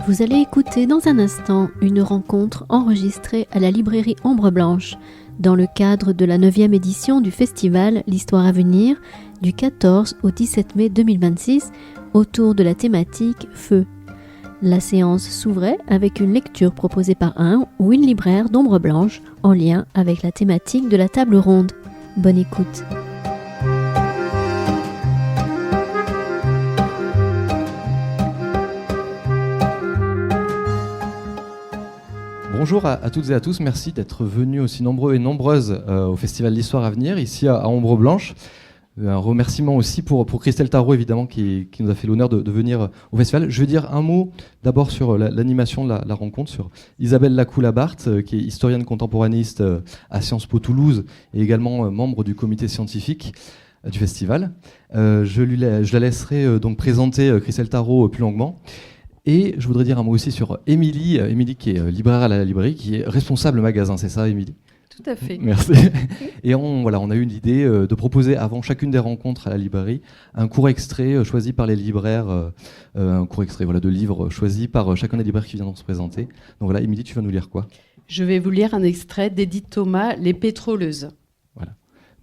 Vous allez écouter dans un instant une rencontre enregistrée à la librairie Ombre Blanche dans le cadre de la 9e édition du festival L'Histoire à venir du 14 au 17 mai 2026 autour de la thématique Feu. La séance s'ouvrait avec une lecture proposée par un ou une libraire d'Ombre Blanche en lien avec la thématique de la table ronde. Bonne écoute. Bonjour à toutes et à tous, merci d'être venus aussi nombreux et nombreuses au Festival L'Histoire à venir, ici à Ombre Blanche. Un remerciement aussi pour Christelle Tarot, évidemment, qui nous a fait l'honneur de venir au festival. Je vais dire un mot d'abord sur l'animation de la rencontre, sur Isabelle Lacoula-Barthes, qui est historienne contemporaniste à Sciences Po Toulouse et également membre du comité scientifique du festival. Je la laisserai donc présenter Christelle Tarot plus longuement. Et je voudrais dire un mot aussi sur Émilie qui est libraire à la librairie, qui est responsable magasin, c'est ça Émilie ? Tout à fait. Merci. Et on a eu l'idée de proposer avant chacune des rencontres à la librairie un court extrait choisi par les libraires, un court extrait de livres choisi par chacun des libraires qui viendront se présenter. Donc voilà, Émilie, tu vas nous lire quoi ? Je vais vous lire un extrait d'Édith Thomas, Les pétroleuses. Voilà.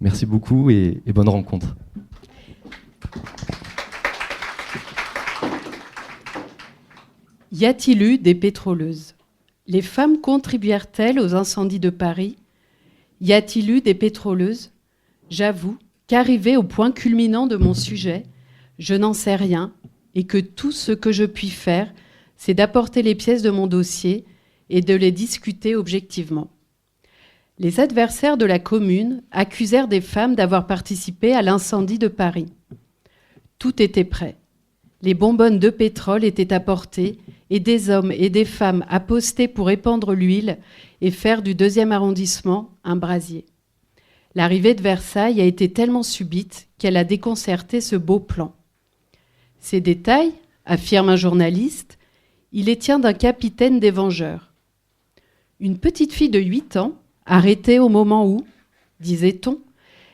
Merci beaucoup et bonne rencontre. Y a-t-il eu des pétroleuses ? Les femmes contribuèrent-elles aux incendies de Paris ? Y a-t-il eu des pétroleuses ? J'avoue qu'arrivé au point culminant de mon sujet, je n'en sais rien et que tout ce que je puis faire, c'est d'apporter les pièces de mon dossier et de les discuter objectivement. Les adversaires de la Commune accusèrent des femmes d'avoir participé à l'incendie de Paris. Tout était prêt. Les bonbonnes de pétrole étaient apportées et des hommes et des femmes appostés pour épandre l'huile et faire du 2e arrondissement un brasier. L'arrivée de Versailles a été tellement subite qu'elle a déconcerté ce beau plan. Ces détails, affirme un journaliste, il les tient d'un capitaine des Vengeurs. Une petite fille de 8 ans, arrêtée au moment où, disait-on,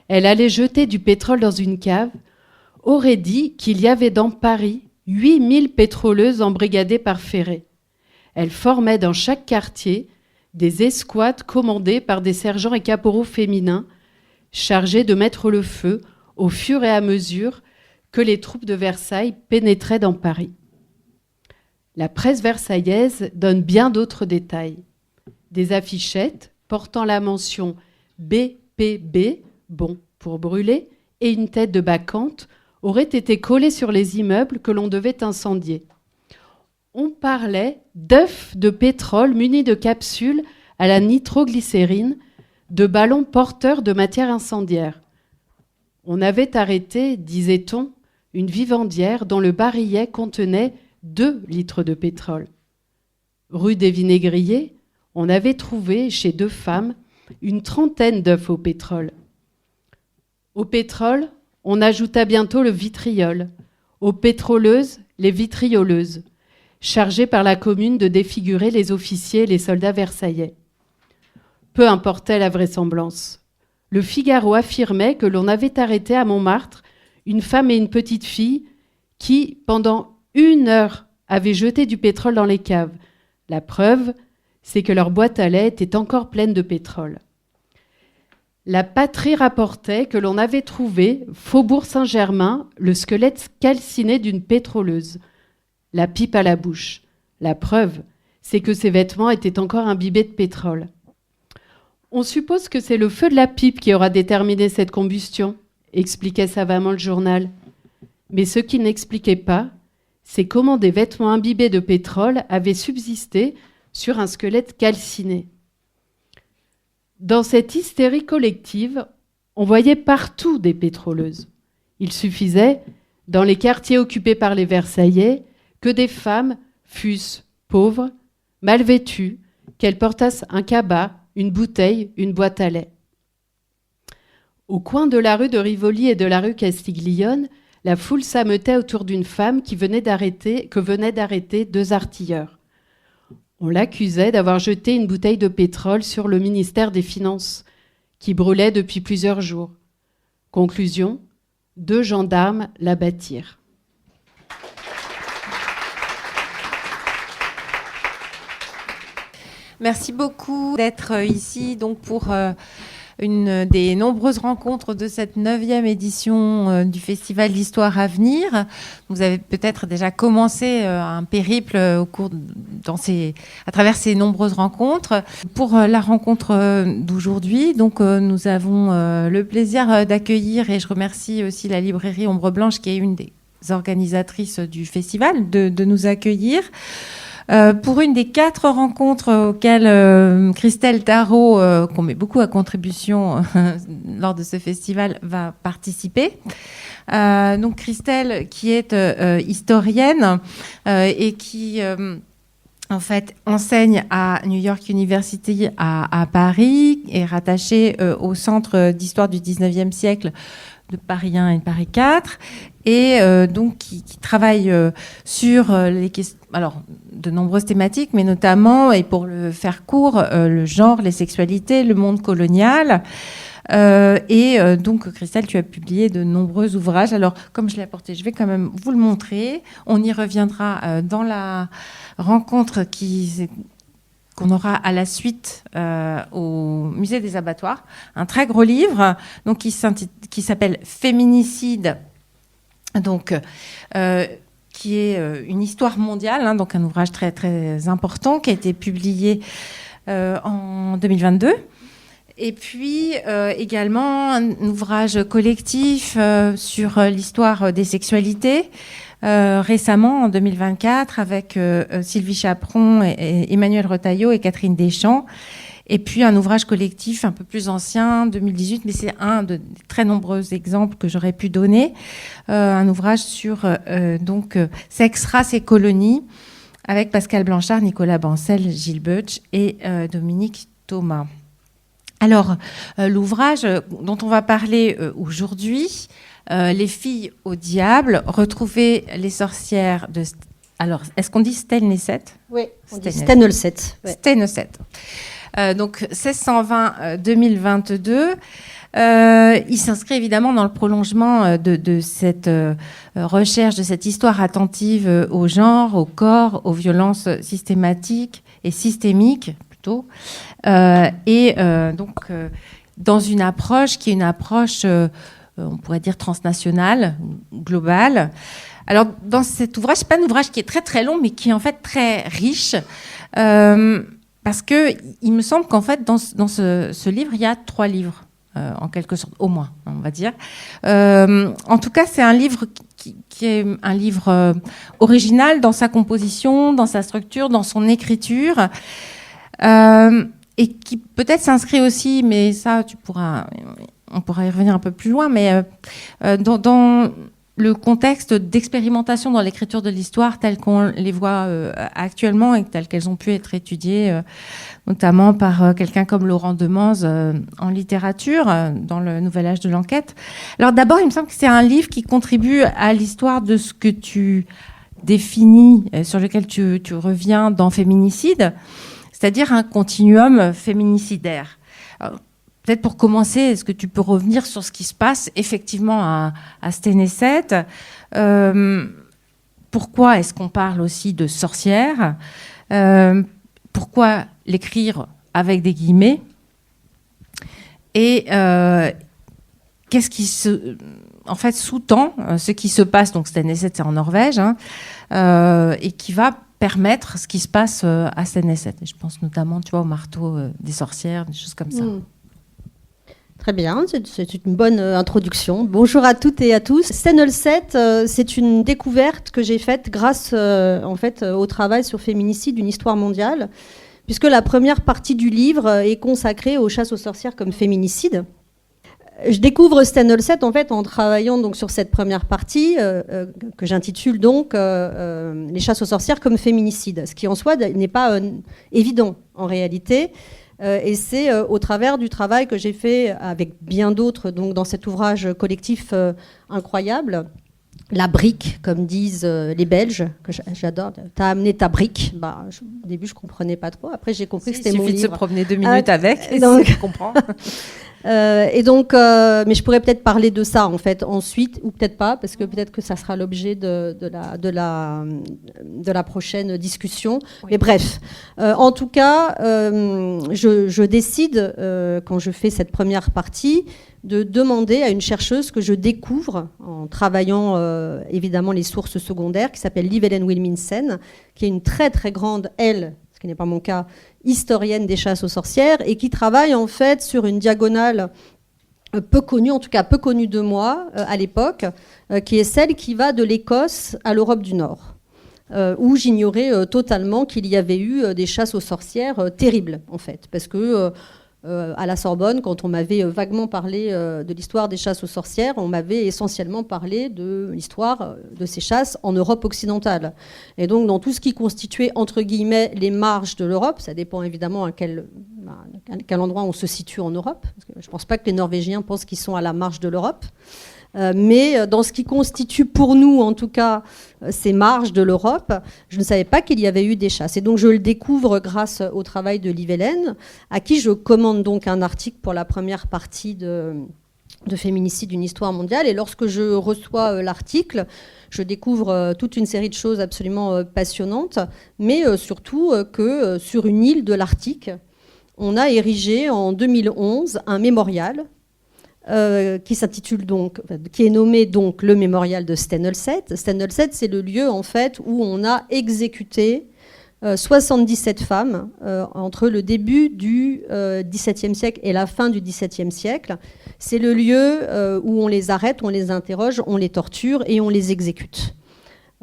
elle allait jeter du pétrole dans une cave, aurait dit qu'il y avait dans Paris 8000 pétroleuses embrigadées par Ferré. Elles formaient dans chaque quartier des escouades commandées par des sergents et caporaux féminins chargés de mettre le feu au fur et à mesure que les troupes de Versailles pénétraient dans Paris. La presse versaillaise donne bien d'autres détails. Des affichettes portant la mention BPB, bon pour brûler, et une tête de bacchante auraient été collées sur les immeubles que l'on devait incendier. On parlait d'œufs de pétrole munis de capsules à la nitroglycérine, de ballons porteurs de matière incendiaire. On avait arrêté, disait-on, une vivandière dont le barillet contenait 2 litres de pétrole. Rue des Vinaigriers, on avait trouvé chez 2 femmes une trentaine d'œufs au pétrole. Au pétrole, on ajouta bientôt le vitriol. Aux pétroleuses, les vitrioleuses, chargées par la Commune de défigurer les officiers et les soldats versaillais. Peu importait la vraisemblance. Le Figaro affirmait que l'on avait arrêté à Montmartre une femme et une petite fille qui, pendant 1 heure, avaient jeté du pétrole dans les caves. La preuve, c'est que leur boîte à lait était encore pleine de pétrole. La Patrie rapportait que l'on avait trouvé, faubourg Saint-Germain, le squelette calciné d'une pétroleuse, la pipe à la bouche. La preuve, c'est que ses vêtements étaient encore imbibés de pétrole. On suppose que c'est le feu de la pipe qui aura déterminé cette combustion, expliquait savamment le journal. Mais ce qu'il n'expliquait pas, c'est comment des vêtements imbibés de pétrole avaient subsisté sur un squelette calciné. Dans cette hystérie collective, on voyait partout des pétroleuses. Il suffisait, dans les quartiers occupés par les Versaillais, que des femmes fussent pauvres, mal vêtues, qu'elles portassent un cabas, une bouteille, une boîte à lait. Au coin de la rue de Rivoli et de la rue Castiglione, la foule s'ameutait autour d'une femme que venaient d'arrêter 2 artilleurs. On l'accusait d'avoir jeté une bouteille de pétrole sur le ministère des Finances, qui brûlait depuis plusieurs jours. Conclusion, 2 gendarmes l'abattirent. Merci beaucoup d'être ici donc pour une des nombreuses rencontres de cette 9e édition du Festival d'Histoire à venir. Vous avez peut-être déjà commencé un périple à travers ces nombreuses rencontres. Pour la rencontre d'aujourd'hui, donc nous avons le plaisir d'accueillir, et je remercie aussi la librairie Ombre Blanche qui est une des organisatrices du festival de nous accueillir. Pour une des 4 rencontres auxquelles Christelle Tarot, qu'on met beaucoup à contribution lors de ce festival, va participer. Donc Christelle, qui est historienne et qui en fait enseigne à New York University à Paris, est rattachée au Centre d'histoire du 19e siècle de Paris 1 et de Paris 4, et donc qui travaille sur les questions, alors de nombreuses thématiques, mais notamment, et pour le faire court, le genre, les sexualités, le monde colonial. Donc Christelle, tu as publié de nombreux ouvrages. Alors comme je l'ai apporté, je vais quand même vous le montrer. On y reviendra dans la rencontre qu'on aura à la suite au Musée des Abattoirs, un très gros livre donc, qui s'appelle Féminicide, donc, qui est une histoire mondiale, hein, donc un ouvrage très, très important qui a été publié en 2022. Et puis également un ouvrage collectif sur l'histoire des sexualités, récemment en 2024 avec Sylvie Chaperon et Emmanuel Retailleau et Catherine Deschamps. Et puis un ouvrage collectif un peu plus ancien, 2018, mais c'est un de très nombreux exemples que j'aurais pu donner. Un ouvrage sur sexe, race et colonie avec Pascal Blanchard, Nicolas Bancel, Gilles Butch et Dominique Thomas. Alors, l'ouvrage dont on va parler aujourd'hui, Les filles au diable, retrouver les sorcières de... Alors, est-ce qu'on dit Stelneset ? Oui, on dit Stelneset. Ouais. Stelneset. Donc, 1620-2022. Il s'inscrit évidemment dans le prolongement de cette recherche, de cette histoire attentive au genre, au corps, aux violences systématiques et systémiques, plutôt. Donc, dans une approche qui est une approche, on pourrait dire transnationale, globale. Alors, dans cet ouvrage, c'est pas un ouvrage qui est très très long, mais qui est en fait très riche, parce que il me semble qu'en fait, dans ce livre, il y a 3 livres, en quelque sorte, au moins, on va dire. En tout cas, c'est un livre qui est un livre original dans sa composition, dans sa structure, dans son écriture. Et qui peut-être s'inscrit aussi, mais ça, on pourra y revenir un peu plus loin, mais dans le contexte d'expérimentation dans l'écriture de l'histoire telle qu'on les voit actuellement et telles qu'elles ont pu être étudiées, notamment par quelqu'un comme Laurent Demanze en littérature, dans le Nouvel Âge de l'enquête. Alors d'abord, il me semble que c'est un livre qui contribue à l'histoire de ce que tu définis, sur lequel tu reviens dans Féminicide, c'est-à-dire un continuum féminicidaire. Alors, peut-être pour commencer, est-ce que tu peux revenir sur ce qui se passe effectivement à Stelneset ? Pourquoi est-ce qu'on parle aussi de sorcières ? Pourquoi l'écrire avec des guillemets ? Et qu'est-ce qui sous-tend ce qui se passe ? Donc Stelneset, c'est en Norvège, hein, et qui va permettre ce qui se passe à Stelneset. Et je pense notamment, tu vois, au marteau des sorcières, des choses comme ça. Très bien, c'est une bonne introduction. Bonjour à toutes et à tous. Stelneset, c'est une découverte que j'ai faite grâce au travail sur Féminicide, une histoire mondiale, puisque la première partie du livre est consacrée aux chasses aux sorcières comme féminicide. Je découvre Stelneset en fait en travaillant donc sur cette première partie que j'intitule donc les chasses aux sorcières comme féminicide, ce qui en soi n'est pas évident en réalité. Et c'est au travers du travail que j'ai fait avec bien d'autres donc dans cet ouvrage collectif incroyable. La brique, comme disent les Belges, que j'adore. T'as amené ta brique. Au début, je comprenais pas trop. Après, j'ai compris que c'était mon livre. Il suffit de se promener 2 minutes avec, et donc... je comprends. Et donc, mais je pourrais peut-être parler de ça en fait ensuite, ou peut-être pas, parce que peut-être que ça sera l'objet de la prochaine discussion. Oui. Mais bref, en tout cas, je décide, quand je fais cette première partie, de demander à une chercheuse que je découvre en travaillant évidemment les sources secondaires, qui s'appelle Liv Ellen Wilminsen, qui est une très très grande, ce qui n'est pas mon cas, historienne des chasses aux sorcières, et qui travaille en fait sur une diagonale peu connue, en tout cas peu connue de moi à l'époque, qui est celle qui va de l'Écosse à l'Europe du Nord, où j'ignorais totalement qu'il y avait eu des chasses aux sorcières terribles en fait, parce que à la Sorbonne, quand on m'avait vaguement parlé de l'histoire des chasses aux sorcières, on m'avait essentiellement parlé de l'histoire de ces chasses en Europe occidentale. Et donc, dans tout ce qui constituait, entre guillemets, les marges de l'Europe, ça dépend évidemment à quel endroit on se situe en Europe, parce que je ne pense pas que les Norvégiens pensent qu'ils sont à la marge de l'Europe. Mais dans ce qui constitue pour nous, en tout cas, ces marges de l'Europe, je ne savais pas qu'il y avait eu des chasses. Et donc je le découvre grâce au travail de Liv Ellen, à qui je commande donc un article pour la première partie de Féminicide, une histoire mondiale. Et lorsque je reçois l'article, je découvre toute une série de choses absolument passionnantes, mais surtout que sur une île de l'Arctique, on a érigé en 2011 un mémorial qui s'intitule donc, qui est nommé donc le mémorial de Stenølset. Stenølset, c'est le lieu en fait où on a exécuté 77 femmes entre le début du XVIIe siècle et la fin du XVIIe siècle. C'est le lieu où on les arrête, on les interroge, on les torture et on les exécute.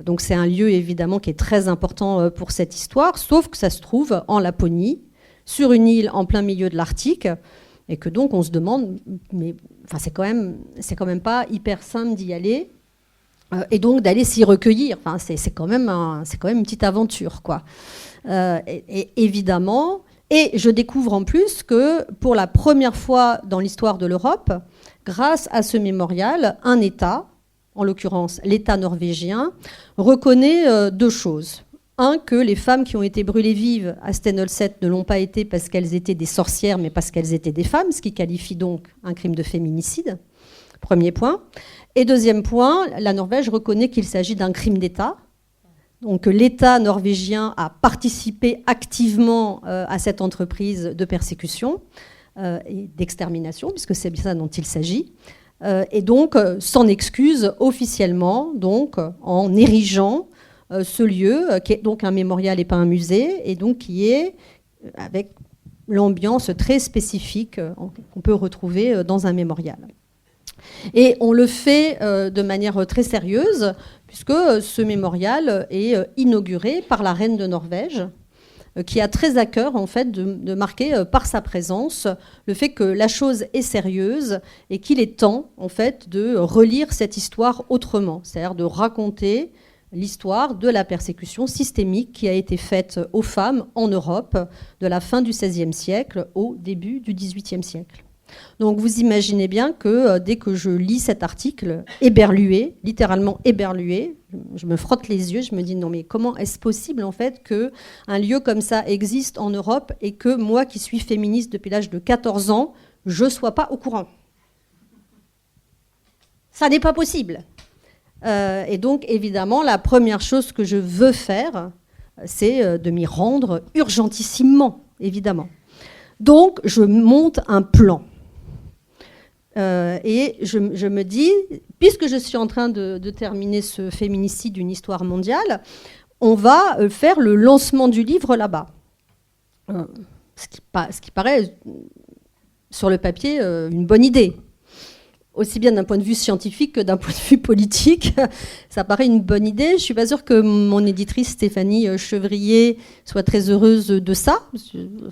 Donc c'est un lieu évidemment qui est très important pour cette histoire, sauf que ça se trouve en Laponie, sur une île en plein milieu de l'Arctique. Et que donc on se demande, mais enfin, c'est quand même pas hyper simple d'y aller, et donc d'aller s'y recueillir. Enfin, c'est quand même une petite aventure, quoi. Et évidemment, et je découvre en plus que pour la première fois dans l'histoire de l'Europe, grâce à ce mémorial, un État, en l'occurrence l'État norvégien, reconnaît deux choses. Un, que les femmes qui ont été brûlées vives à Stenølset ne l'ont pas été parce qu'elles étaient des sorcières, mais parce qu'elles étaient des femmes, ce qui qualifie donc un crime de féminicide. Premier point. Et deuxième point, la Norvège reconnaît qu'il s'agit d'un crime d'État. Donc l'État norvégien a participé activement à cette entreprise de persécution et d'extermination, puisque c'est bien ça dont il s'agit. Et donc s'en excuse officiellement, donc en érigeant ce lieu, qui est donc un mémorial et pas un musée, et donc qui est avec l'ambiance très spécifique qu'on peut retrouver dans un mémorial. Et on le fait de manière très sérieuse, puisque ce mémorial est inauguré par la reine de Norvège, qui a très à cœur en fait de marquer par sa présence le fait que la chose est sérieuse et qu'il est temps en fait de relire cette histoire autrement, c'est-à-dire de raconter l'histoire de la persécution systémique qui a été faite aux femmes en Europe de la fin du XVIe siècle au début du XVIIIe siècle. Donc vous imaginez bien que dès que je lis cet article, éberlué, littéralement éberlué, je me frotte les yeux, je me dis non mais comment est-ce possible en fait qu'un lieu comme ça existe en Europe et que moi qui suis féministe depuis l'âge de 14 ans, je ne sois pas au courant. Ça n'est pas possible. Et donc, évidemment, la première chose que je veux faire, c'est de m'y rendre urgentissimement, évidemment. Donc, je monte un plan. Et je me dis, puisque je suis en train de terminer ce féminicide d'une histoire mondiale, on va faire le lancement du livre là-bas. Ce qui paraît, sur le papier, une bonne idée. Aussi bien d'un point de vue scientifique que d'un point de vue politique, ça paraît une bonne idée. Je ne suis pas sûre que mon éditrice Stéphanie Chevrier soit très heureuse de ça.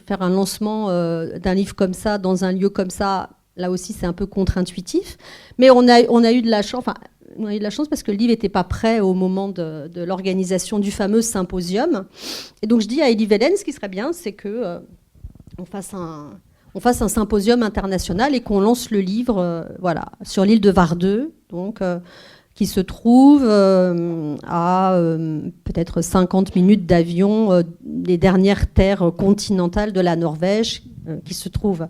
Faire un lancement d'un livre comme ça, dans un lieu comme ça, là aussi c'est un peu contre-intuitif. Mais on a eu de la chance, parce que le livre n'était pas prêt au moment de l'organisation du fameux symposium. Et donc je dis à Liv Ellen, ce qui serait bien, c'est qu'on fasse un symposium international et qu'on lance le livre sur l'île de Vardø, donc, qui se trouve à peut-être 50 minutes d'avion des dernières terres continentales de la Norvège, qui se trouve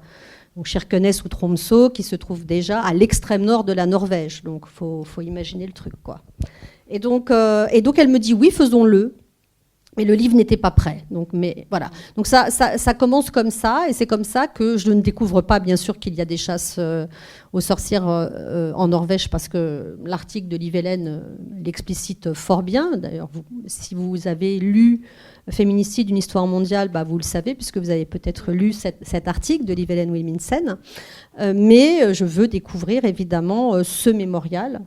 donc Kirkenes ou Tromsø, qui se trouve déjà à l'extrême nord de la Norvège. Donc, faut imaginer le truc, quoi. Et donc, elle me dit, oui, faisons-le. Mais le livre n'était pas prêt. Donc, mais voilà. Donc ça commence comme ça, et c'est comme ça que je ne découvre pas, bien sûr, qu'il y a des chasses aux sorcières en Norvège, parce que l'article de Liv Helene l'explicite fort bien. D'ailleurs, si vous avez lu Féminicide, une histoire mondiale, vous le savez, puisque vous avez peut-être lu cet article de Liv Helene Wilhelmsen. Mais je veux découvrir, évidemment, ce mémorial.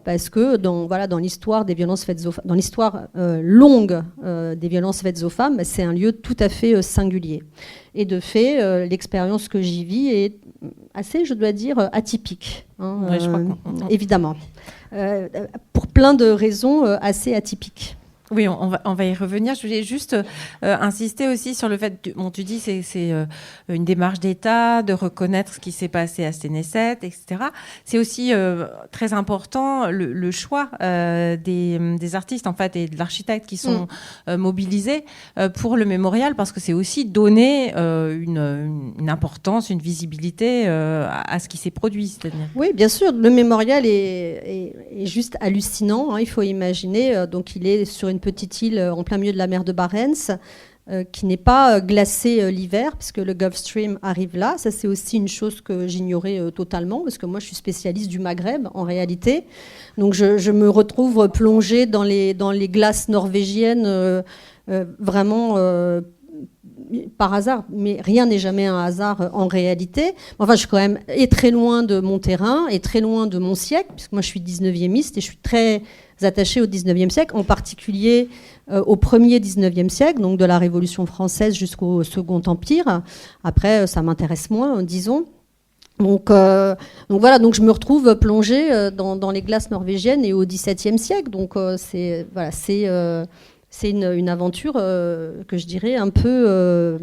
Parce que dans l'histoire des violences faites aux femmes, dans l'histoire longue des violences faites aux femmes, c'est un lieu tout à fait singulier. Et de fait, l'expérience que j'y vis est assez, je dois dire, atypique. Ouais, je crois évidemment. Pour plein de raisons assez atypiques. Oui, on va y revenir. Je voulais juste insister aussi sur le fait, tu dis c'est une démarche d'État, de reconnaître ce qui s'est passé à Sénécet, etc. C'est aussi très important le choix des artistes en fait et de l'architecte qui sont mobilisés pour le mémorial, parce que c'est aussi donner une importance, une visibilité à ce qui s'est produit. C'est-à-dire. Oui, bien sûr. Le mémorial est juste hallucinant. Il faut imaginer. Donc, il est sur une petite île en plein milieu de la mer de Barents, qui n'est pas glacée l'hiver, puisque le Gulf Stream arrive là. Ça, c'est aussi une chose que j'ignorais totalement, parce que moi, je suis spécialiste du Maghreb, en réalité. Donc, je me retrouve plongée dans les glaces norvégiennes, vraiment par hasard. Mais rien n'est jamais un hasard en réalité. Enfin, je suis quand même très loin de mon terrain et très loin de mon siècle, puisque moi, je suis 19e et je suis très attachée au 19e siècle, en particulier au premier 19e siècle, donc de la Révolution française jusqu'au Second Empire. Après, ça m'intéresse moins, disons. Donc voilà, donc je me retrouve plongée dans les glaces norvégiennes et au XVIIe siècle. Donc c'est une aventure que je dirais un peu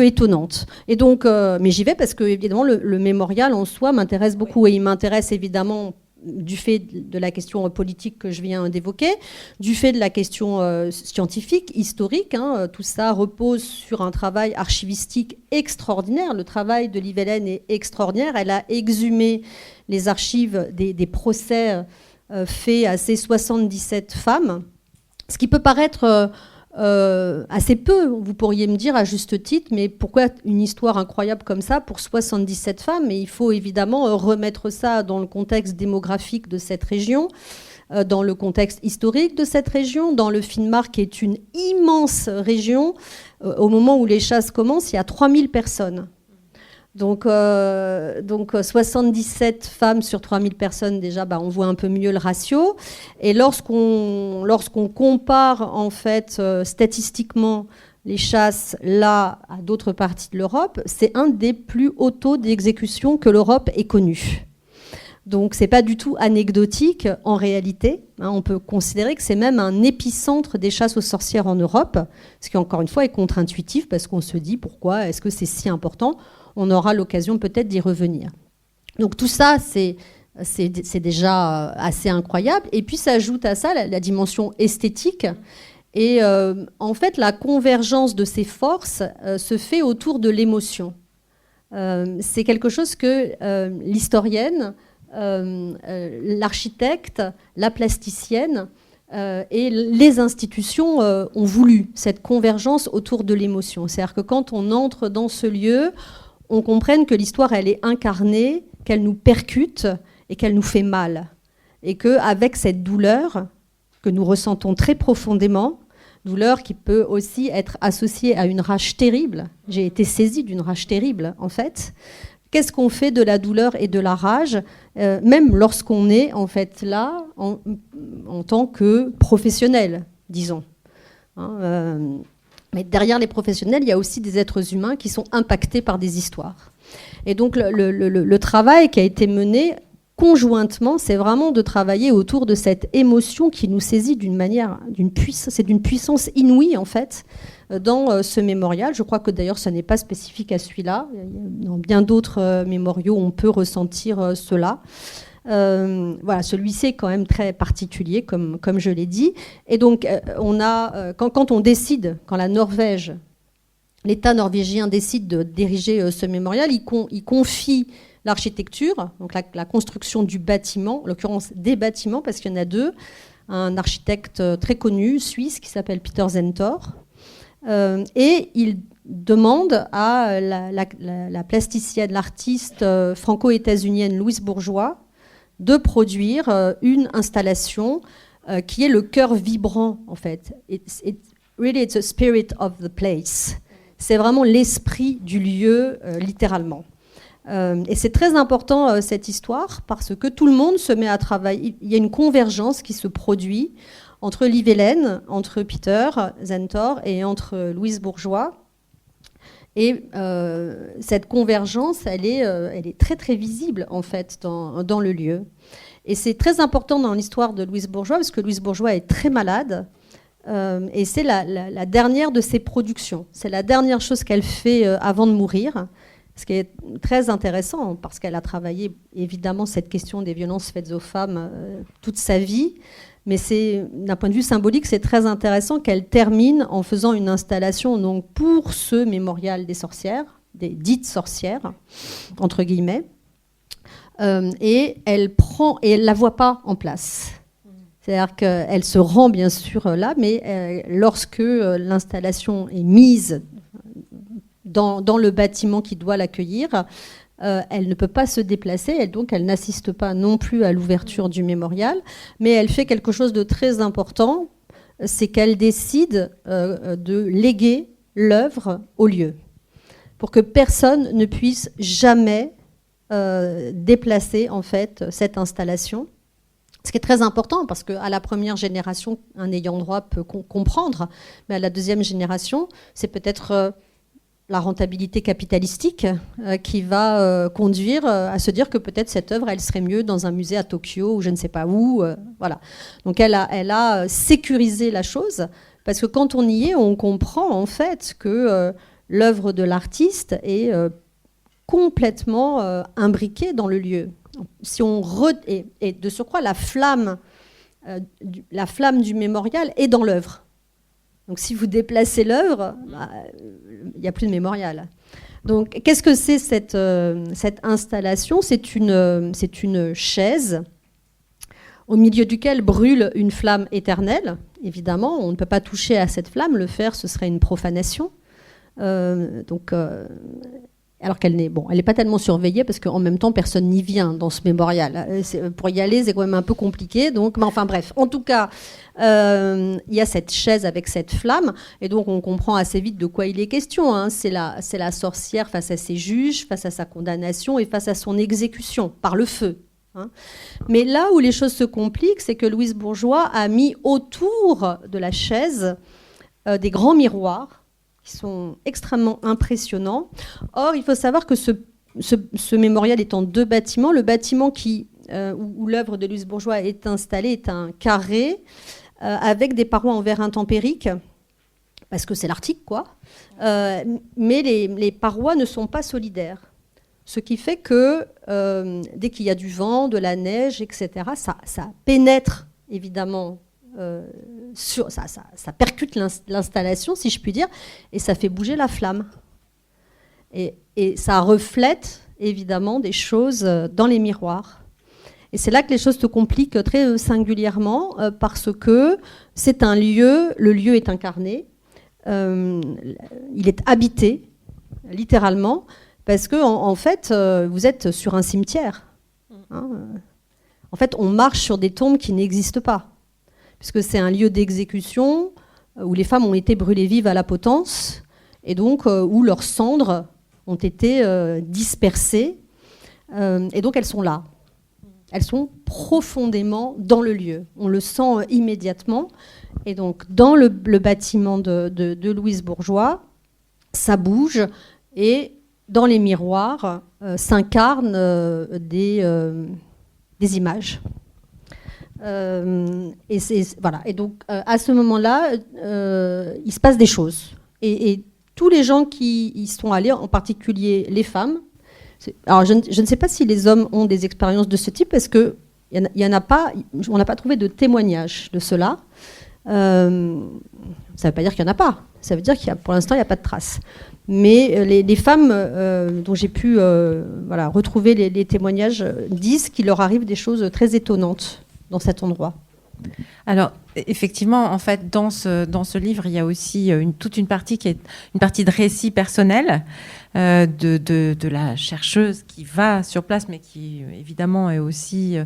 étonnante. Et donc, mais j'y vais parce que évidemment le mémorial en soi m'intéresse beaucoup, et il m'intéresse évidemment du fait de la question politique que je viens d'évoquer, du fait de la question scientifique, historique. Tout ça repose sur un travail archivistique extraordinaire. Le travail de Liv Helene est extraordinaire. Elle a exhumé les archives des procès faits à ces 77 femmes, ce qui peut paraître assez peu, vous pourriez me dire à juste titre, mais pourquoi une histoire incroyable comme ça pour 77 femmes? Et il faut évidemment remettre ça dans le contexte démographique de cette région, dans le contexte historique de cette région, dans le Finnmark, qui est une immense région. Au moment où les chasses commencent, il y a 3000 personnes. Donc 77 femmes sur 3000 personnes, déjà, on voit un peu mieux le ratio. Et lorsqu'on compare, en fait, statistiquement, les chasses là à d'autres parties de l'Europe, c'est un des plus hauts taux d'exécution que l'Europe ait connu. Donc, c'est pas du tout anecdotique en réalité. On peut considérer que c'est même un épicentre des chasses aux sorcières en Europe, ce qui, encore une fois, est contre-intuitif, parce qu'on se dit pourquoi est-ce que c'est si important? On aura l'occasion peut-être d'y revenir. Donc tout ça, c'est déjà assez incroyable. Et puis s'ajoute à ça la dimension esthétique. Et en fait, la convergence de ces forces se fait autour de l'émotion. C'est quelque chose que l'historienne, l'architecte, la plasticienne et les institutions ont voulu cette convergence autour de l'émotion. C'est-à-dire que quand on entre dans ce lieu, on comprenne que l'histoire, elle est incarnée, qu'elle nous percute et qu'elle nous fait mal. Et qu'avec cette douleur que nous ressentons très profondément, douleur qui peut aussi être associée à une rage terrible, j'ai été saisie d'une rage terrible en fait, qu'est-ce qu'on fait de la douleur et de la rage, même lorsqu'on est en fait là en tant que professionnel, disons. Mais derrière les professionnels, il y a aussi des êtres humains qui sont impactés par des histoires. Et donc le travail qui a été mené conjointement, c'est vraiment de travailler autour de cette émotion qui nous saisit c'est d'une puissance inouïe en fait dans ce mémorial. Je crois que d'ailleurs ce n'est pas spécifique à celui-là. Dans bien d'autres mémoriaux, on peut ressentir cela. Voilà, celui-ci est quand même très particulier, comme je l'ai dit. Et donc, quand on décide, quand la Norvège l'État norvégien décide d'ériger ce mémorial, il confie l'architecture, donc la construction du bâtiment, en l'occurrence des bâtiments, parce qu'il y en a deux, un architecte très connu, suisse, qui s'appelle Peter Zentor, et il demande à la plasticienne, l'artiste franco-états-unienne Louise Bourgeois de produire une installation qui est le cœur vibrant, en fait. Really, it's the spirit of the place. C'est vraiment l'esprit du lieu, littéralement. Et c'est très important, cette histoire, parce que tout le monde se met à travailler. Il y a une convergence qui se produit entre Liv Helene, entre Peter Zentor et entre Louise Bourgeois. Et cette convergence, elle est très, très visible, en fait, dans le lieu. Et c'est très important dans l'histoire de Louise Bourgeois, parce que Louise Bourgeois est très malade. Et c'est la dernière de ses productions. C'est la dernière chose qu'elle fait avant de mourir. Ce qui est très intéressant, parce qu'elle a travaillé évidemment cette question des violences faites aux femmes toute sa vie, mais d'un point de vue symbolique, c'est très intéressant qu'elle termine en faisant une installation donc, pour ce mémorial des sorcières, des dites sorcières, entre guillemets, et elle la voit pas en place. C'est-à-dire qu'elle se rend bien sûr là, mais lorsque l'installation est mise dans le bâtiment qui doit l'accueillir, elle ne peut pas se déplacer, donc elle n'assiste pas non plus à l'ouverture du mémorial, mais elle fait quelque chose de très important, c'est qu'elle décide de léguer l'œuvre au lieu, pour que personne ne puisse jamais déplacer en fait cette installation. Ce qui est très important, parce qu'à la première génération, un ayant droit peut comprendre, mais à la deuxième génération, c'est peut-être la rentabilité capitalistique qui va conduire à se dire que peut-être cette œuvre, elle serait mieux dans un musée à Tokyo ou je ne sais pas où. Voilà. Donc elle a sécurisé la chose, parce que quand on y est, on comprend en fait que l'œuvre de l'artiste est complètement imbriquée dans le lieu. Si et de surcroît, la flamme du mémorial est dans l'œuvre. Donc si vous déplacez l'œuvre, il n'y a plus de mémorial. Donc qu'est-ce que c'est cette installation ? C'est une chaise au milieu duquel brûle une flamme éternelle. Évidemment, on ne peut pas toucher à cette flamme. Le faire, ce serait une profanation. Alors qu'elle n'est elle n'est pas tellement surveillée, parce qu'en même temps, personne n'y vient dans ce mémorial. Pour y aller, c'est quand même un peu compliqué. Donc, enfin bref, en tout cas, il y a cette chaise avec cette flamme, et donc on comprend assez vite de quoi il est question. Hein. C'est la sorcière face à ses juges, face à sa condamnation et face à son exécution par le feu. Hein. Mais là où les choses se compliquent, c'est que Louise Bourgeois a mis autour de la chaise des grands miroirs, qui sont extrêmement impressionnants. Or, il faut savoir que ce mémorial est en deux bâtiments. Le bâtiment où l'œuvre de Louise Bourgeois est installée est un carré avec des parois en verre intempérique, parce que c'est l'Arctique, quoi. Mais les parois ne sont pas solidaires. Ce qui fait que dès qu'il y a du vent, de la neige, etc., ça pénètre évidemment. Ça percute l'installation, si je puis dire, et ça fait bouger la flamme. Et ça reflète, évidemment, des choses dans les miroirs. Et c'est là que les choses se compliquent très singulièrement, parce que c'est un lieu, le lieu est incarné, il est habité, littéralement, parce que en fait, vous êtes sur un cimetière. Hein. En fait, on marche sur des tombes qui n'existent pas, puisque c'est un lieu d'exécution où les femmes ont été brûlées vives à la potence, et donc où leurs cendres ont été dispersées, et donc elles sont là. Elles sont profondément dans le lieu. On le sent immédiatement. Et donc, dans le bâtiment de Louise Bourgeois, ça bouge, et dans les miroirs s'incarnent des images. Et donc, à ce moment-là, il se passe des choses. Et tous les gens qui y sont allés, en particulier les femmes, alors je ne sais pas si les hommes ont des expériences de ce type, parce qu'il y en a pas, on n'a pas trouvé de témoignages de cela. Ça ne veut pas dire qu'il n'y en a pas. Ça veut dire pour l'instant, il n'y a pas de traces. Mais les femmes dont j'ai pu retrouver les témoignages disent qu'il leur arrive des choses très étonnantes dans cet endroit. Alors, effectivement, en fait, dans ce livre, il y a aussi toute une partie qui est une partie de récit personnel de la chercheuse qui va sur place, mais qui, évidemment, est aussi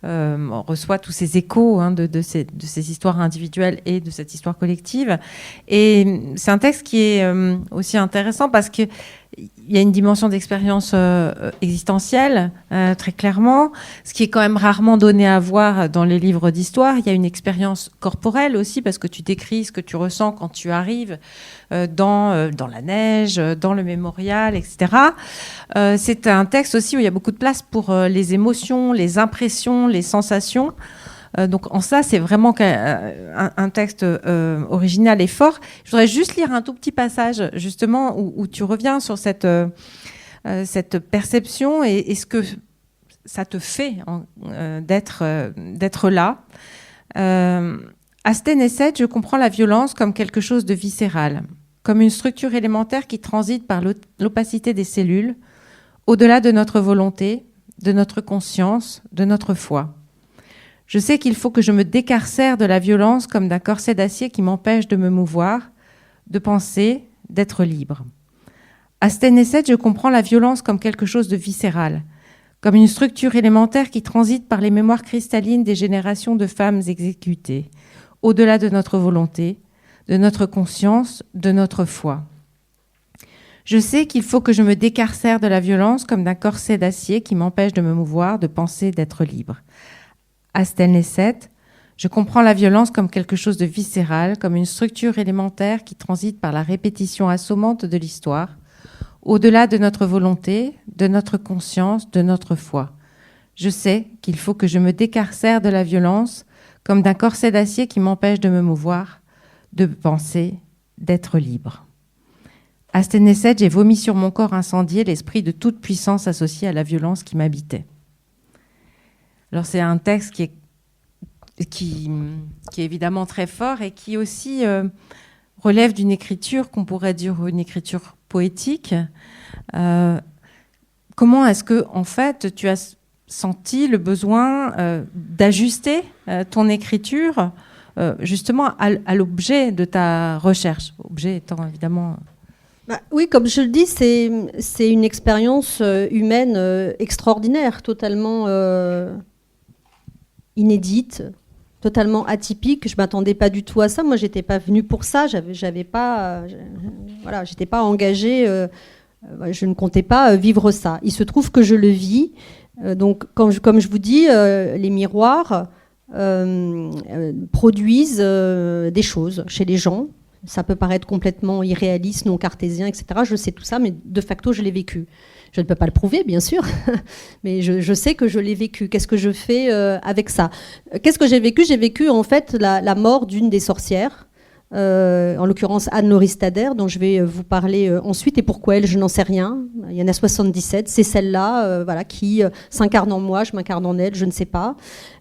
reçoit tous ces échos de ces histoires individuelles et de cette histoire collective. Et c'est un texte qui est aussi intéressant parce que il y a une dimension d'expérience existentielle, très clairement, ce qui est quand même rarement donné à voir dans les livres d'histoire. Il y a une expérience corporelle aussi, parce que tu décris ce que tu ressens quand tu arrives dans la neige, dans le mémorial, etc. C'est un texte aussi où il y a beaucoup de place pour les émotions, les impressions, les sensations. Donc en ça, c'est vraiment un texte original et fort. Je voudrais juste lire un tout petit passage, justement, où tu reviens sur cette perception et ce que ça te fait d'être là. À Stenécède, je comprends la violence comme quelque chose de viscéral, comme une structure élémentaire qui transite par l'opacité des cellules, au-delà de notre volonté, de notre conscience, de notre foi. Je sais qu'il faut que je me décarcère de la violence comme d'un corset d'acier qui m'empêche de me mouvoir, de penser, d'être libre. À Stenécède, je comprends la violence comme quelque chose de viscéral, comme une structure élémentaire qui transite par les mémoires cristallines des générations de femmes exécutées, au-delà de notre volonté, de notre conscience, de notre foi. Je sais qu'il faut que je me décarcère de la violence comme d'un corset d'acier qui m'empêche de me mouvoir, de penser, d'être libre. À Stenécède, je comprends la violence comme quelque chose de viscéral, comme une structure élémentaire qui transite par la répétition assommante de l'histoire, au-delà de notre volonté, de notre conscience, de notre foi. Je sais qu'il faut que je me décarcère de la violence comme d'un corset d'acier qui m'empêche de me mouvoir, de penser, d'être libre. À Stenécède, j'ai vomi sur mon corps incendié l'esprit de toute puissance associée à la violence qui m'habitait. Alors c'est un texte qui est évidemment très fort et qui aussi relève d'une écriture qu'on pourrait dire une écriture poétique. Comment est-ce que en fait tu as senti le besoin d'ajuster ton écriture justement à l'objet de ta recherche, objet étant évidemment... Oui, comme je le dis, c'est une expérience humaine extraordinaire, totalement inédite, totalement atypique. Je m'attendais pas du tout à ça. Moi, j'étais pas venue pour ça. J'étais pas engagée. Je ne comptais pas vivre ça. Il se trouve que je le vis. Donc, comme je vous dis, les miroirs produisent des choses chez les gens. Ça peut paraître complètement irréaliste, non cartésien, etc. Je sais tout ça, mais de facto, je l'ai vécu. Je ne peux pas le prouver, bien sûr, mais je sais que je l'ai vécu. Qu'est-ce que je fais avec ça ? Qu'est-ce que j'ai vécu ? J'ai vécu, en fait, la mort d'une des sorcières, en l'occurrence Anne-Laurie Stader, dont je vais vous parler ensuite. Et pourquoi elle, je n'en sais rien. Il y en a 77. C'est celle-là qui s'incarne en moi, je m'incarne en elle, je ne sais pas.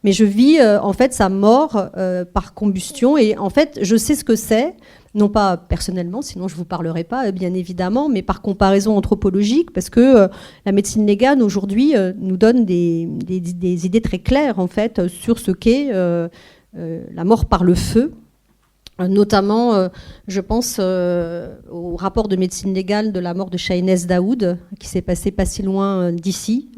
Mais je vis, en fait, sa mort par combustion. Et en fait, je sais ce que c'est. Non pas personnellement, sinon je ne vous parlerai pas, bien évidemment, mais par comparaison anthropologique, parce que la médecine légale, aujourd'hui, nous donne des idées très claires, en fait, sur ce qu'est la mort par le feu. Notamment, je pense au rapport de médecine légale de la mort de Shahnaz Daoud, qui s'est passé pas si loin d'ici,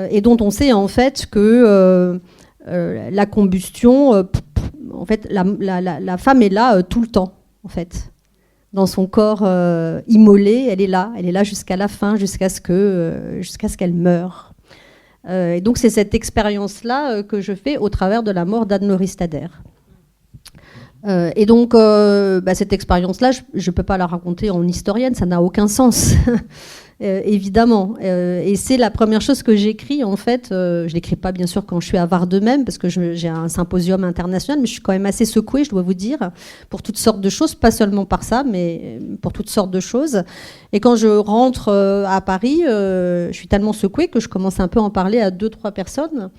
et dont on sait, en fait, que la combustion... En fait, la femme est là tout le temps, en fait. Dans son corps immolé, elle est là jusqu'à la fin, jusqu'à ce qu'elle meure. Et donc, c'est cette expérience-là que je fais au travers de la mort d'Anne-Laurie Stader. Et donc, cette expérience-là, je ne peux pas la raconter en historienne, ça n'a aucun sens. Évidemment. Et c'est la première chose que j'écris, en fait. Je ne l'écris pas, bien sûr, quand je suis à Var-de-Même, parce que j'ai un symposium international, mais je suis quand même assez secouée, je dois vous dire, pour toutes sortes de choses, pas seulement par ça, mais pour toutes sortes de choses. Et quand je rentre à Paris, je suis tellement secouée que je commence un peu à en parler à 2-3 personnes,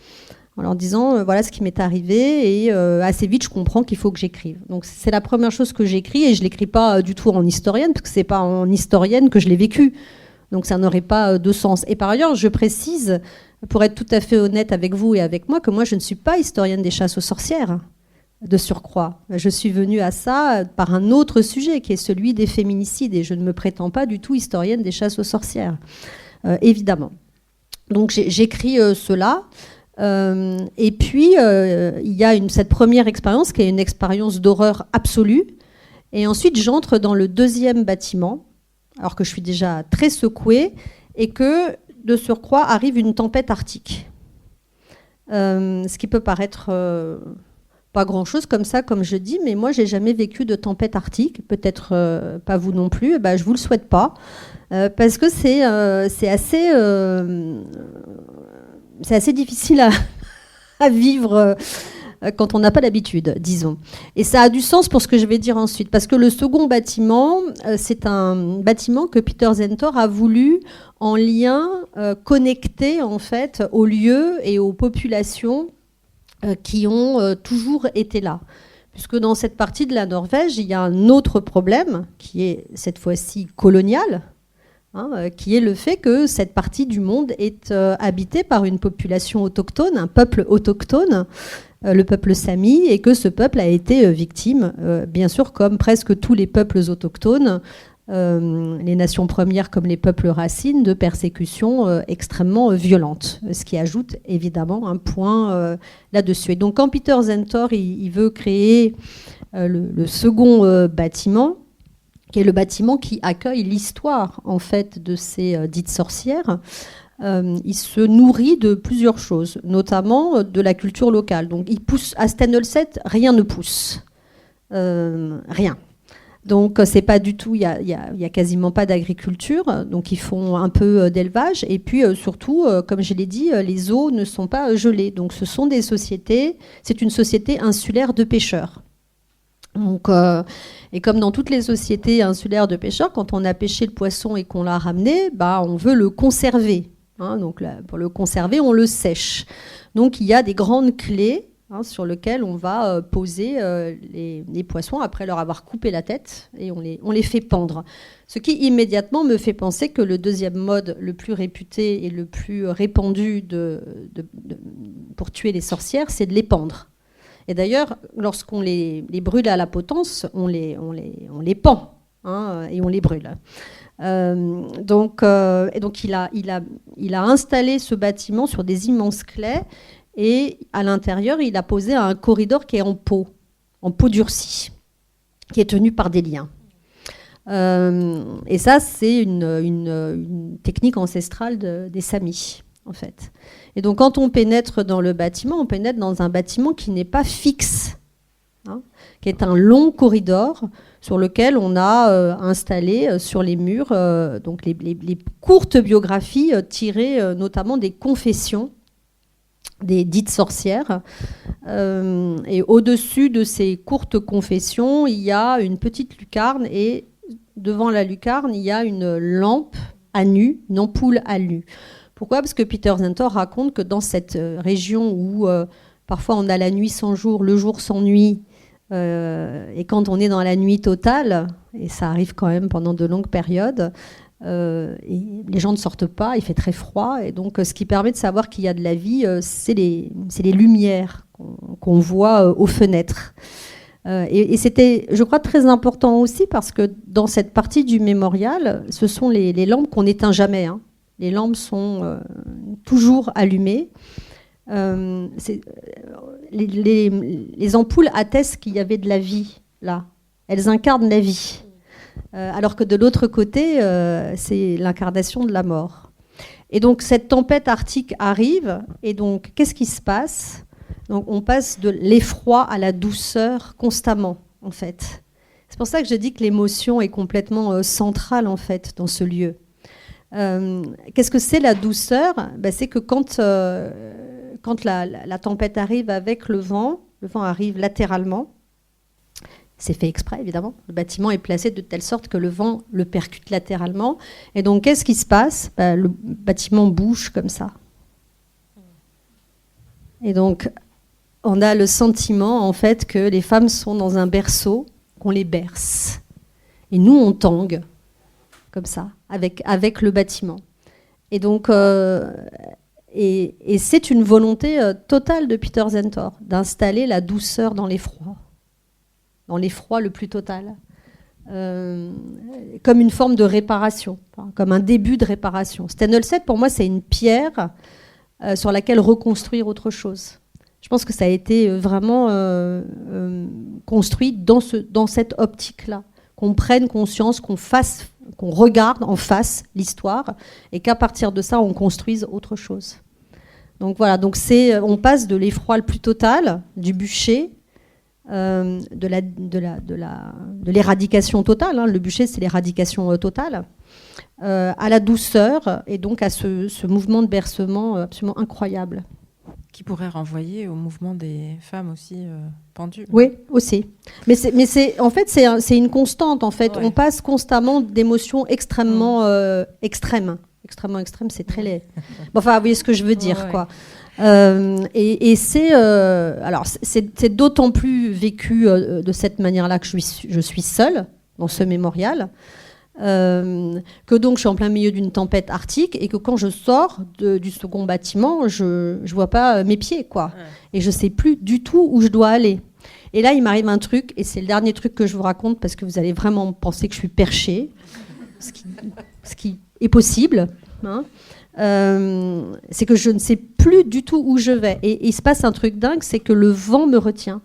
en leur disant voilà ce qui m'est arrivé et assez vite je comprends qu'il faut que j'écrive. Donc c'est la première chose que j'écris et je l'écris pas du tout en historienne parce que c'est pas en historienne que je l'ai vécu. Donc ça n'aurait pas de sens. Et par ailleurs, je précise, pour être tout à fait honnête avec vous et avec moi, que moi je ne suis pas historienne des chasses aux sorcières de surcroît. Je suis venue à ça par un autre sujet qui est celui des féminicides et je ne me prétends pas du tout historienne des chasses aux sorcières, évidemment. Donc j'écris cela. Et puis, il y a cette première expérience qui est une expérience d'horreur absolue. Et ensuite, j'entre dans le deuxième bâtiment, alors que je suis déjà très secouée, et que, de surcroît, arrive une tempête arctique. Ce qui peut paraître pas grand-chose comme ça, comme je dis, mais moi, j'ai jamais vécu de tempête arctique. Peut-être pas vous non plus. Je vous le souhaite pas, parce que c'est assez difficile à vivre quand on n'a pas l'habitude, disons. Et ça a du sens pour ce que je vais dire ensuite, parce que le second bâtiment, c'est un bâtiment que Peter Zentor a voulu en lien connecté en fait aux lieux et aux populations qui ont toujours été là. Puisque dans cette partie de la Norvège, il y a un autre problème qui est cette fois-ci colonial, qui est le fait que cette partie du monde est habitée par une population autochtone, un peuple autochtone, le peuple Sami, et que ce peuple a été victime, bien sûr, comme presque tous les peuples autochtones, les nations premières comme les peuples racines, de persécutions extrêmement violentes, ce qui ajoute évidemment un point là-dessus. Et donc quand Peter Zentor il veut créer le second bâtiment, qui est le bâtiment qui accueille l'histoire en fait de ces dites sorcières, il se nourrit de plusieurs choses, notamment de la culture locale. Donc il pousse à Stenølset, rien ne pousse, rien. Donc c'est pas du tout, il y a quasiment pas d'agriculture, donc ils font un peu d'élevage et puis surtout, comme je l'ai dit, les eaux ne sont pas gelées. Donc ce sont des sociétés, c'est une société insulaire de pêcheurs. Donc, et comme dans toutes les sociétés insulaires de pêcheurs, quand on a pêché le poisson et qu'on l'a ramené, on veut le conserver. Donc là, pour le conserver, on le sèche. Donc il y a des grandes clés sur lesquelles on va poser les poissons après leur avoir coupé la tête et on les fait pendre. Ce qui immédiatement me fait penser que le deuxième mode le plus réputé et le plus répandu pour tuer les sorcières, c'est de les pendre. Et d'ailleurs, lorsqu'on les brûle à la potence, on les pend et on les brûle. Donc il a installé ce bâtiment sur des immenses claies et à l'intérieur, il a posé un corridor qui est en peau durcie, qui est tenu par des liens. Et ça, c'est une technique ancestrale des Samis, en fait. Et donc, quand on pénètre dans le bâtiment, on pénètre dans un bâtiment qui n'est pas fixe, qui est un long corridor sur lequel on a installé sur les murs donc les courtes biographies tirées notamment des confessions des dites sorcières. Et au-dessus de ces courtes confessions, il y a une petite lucarne et devant la lucarne, il y a une lampe à nu, une ampoule à nu. Pourquoi ? Parce que Peter Zentor raconte que dans cette région où parfois on a la nuit sans jour, le jour sans nuit, et quand on est dans la nuit totale, et ça arrive quand même pendant de longues périodes, et les gens ne sortent pas, il fait très froid, et donc ce qui permet de savoir qu'il y a de la vie, c'est les lumières qu'on voit aux fenêtres. Et c'était, je crois, très important aussi parce que dans cette partie du mémorial, ce sont les lampes qu'on n'éteint jamais. Les lampes sont toujours allumées. Les ampoules attestent qu'il y avait de la vie là. Elles incarnent la vie. Alors que de l'autre côté, c'est l'incarnation de la mort. Et donc cette tempête arctique arrive, et donc qu'est-ce qui se passe ? Donc on passe de l'effroi à la douceur constamment, en fait. C'est pour ça que je dis que l'émotion est complètement centrale, en fait, dans ce lieu. Qu'est-ce que c'est la douceur ? C'est que quand la tempête arrive avec le vent arrive latéralement. C'est fait exprès, évidemment. Le bâtiment est placé de telle sorte que le vent le percute latéralement. Et donc, qu'est-ce qui se passe ? Le bâtiment bouge comme ça. Et donc, on a le sentiment, en fait, que les femmes sont dans un berceau, qu'on les berce. Et nous, on tangue, comme ça, avec le bâtiment. Et donc, et c'est une volonté totale de Peter Zentor, d'installer la douceur dans l'effroi le plus total. Comme une forme de réparation, comme un début de réparation. Stène-Ulset, pour moi, c'est une pierre sur laquelle reconstruire autre chose. Je pense que ça a été vraiment construit dans cette optique-là, qu'on prenne conscience, qu'on regarde en face l'histoire, et qu'à partir de ça, on construise autre chose. Donc voilà, on passe de l'effroi le plus total, du bûcher, de l'éradication totale, hein, le bûcher c'est l'éradication totale, à la douceur et donc à ce mouvement de bercement absolument incroyable. Qui pourrait renvoyer au mouvement des femmes aussi pendues. Oui, aussi. Mais en fait, c'est une constante. En fait, ouais. On passe constamment d'émotions extrêmement extrêmes. Extrêmement extrêmes, c'est très laid. Bon, enfin, vous voyez ce que je veux dire, ouais. Quoi. Et c'est d'autant plus vécu de cette manière-là que je suis seule dans ce mémorial, que donc je suis en plein milieu d'une tempête arctique et que quand je sors du second bâtiment, je vois pas mes pieds, quoi. Ouais. Et je sais plus du tout où je dois aller. Et là, il m'arrive un truc, et c'est le dernier truc que je vous raconte parce que vous allez vraiment penser que je suis perchée, ce qui est possible, hein. C'est que je ne sais plus du tout où je vais. Et il se passe un truc dingue, c'est que le vent me retient.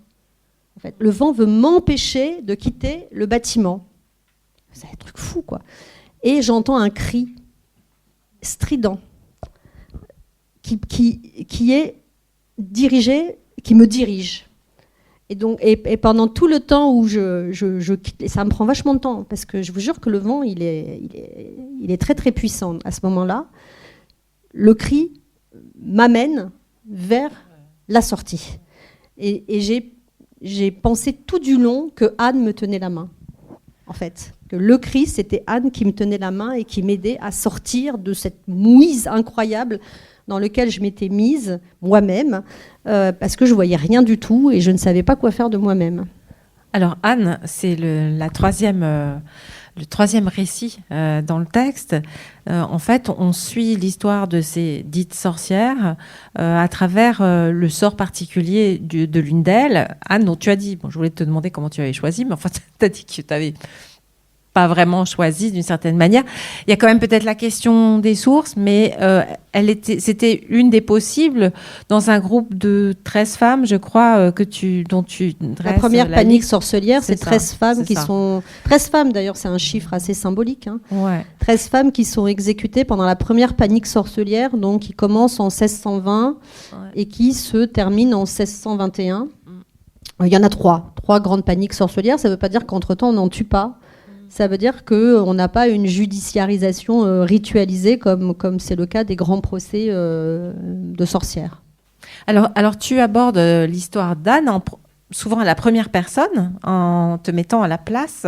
En fait, le vent veut m'empêcher de quitter le bâtiment. C'est un truc fou, quoi. Et j'entends un cri strident qui est dirigé, qui me dirige. Et donc, et pendant tout le temps où je quitte, et ça me prend vachement de temps, parce que je vous jure que le vent, il est très très puissant à ce moment-là. Le cri m'amène vers la sortie. Et j'ai pensé tout du long que Anne me tenait la main, en fait. Que le cri, c'était Anne qui me tenait la main et qui m'aidait à sortir de cette mouise incroyable dans laquelle je m'étais mise moi-même, parce que je ne voyais rien du tout et je ne savais pas quoi faire de moi-même. Alors Anne, c'est le troisième récit dans le texte. En fait, on suit l'histoire de ces dites sorcières à travers le sort particulier de l'une d'elles. Anne, dont tu as dit, je voulais te demander comment tu avais choisi, mais enfin, tu as dit que tu n'avais pas vraiment choisi d'une certaine manière. Il y a quand même peut-être la question des sources, mais c'était une des possibles dans un groupe de 13 femmes, je crois, dont tu dresses la première panique sorcelière, c'est 13 ça, femmes qui sont... 13 femmes, d'ailleurs, c'est un chiffre assez symbolique. Hein. Ouais. 13 femmes qui sont exécutées pendant la première panique sorcelière, donc qui commence en 1620 et qui se termine en 1621. Il y en a trois grandes paniques sorcelières. Ça ne veut pas dire qu'entre-temps, on n'en tue pas. Ça veut dire qu'on n'a pas une judiciarisation ritualisée comme c'est le cas des grands procès de sorcières. Alors tu abordes l'histoire d'Anne souvent à la première personne, en te mettant à la place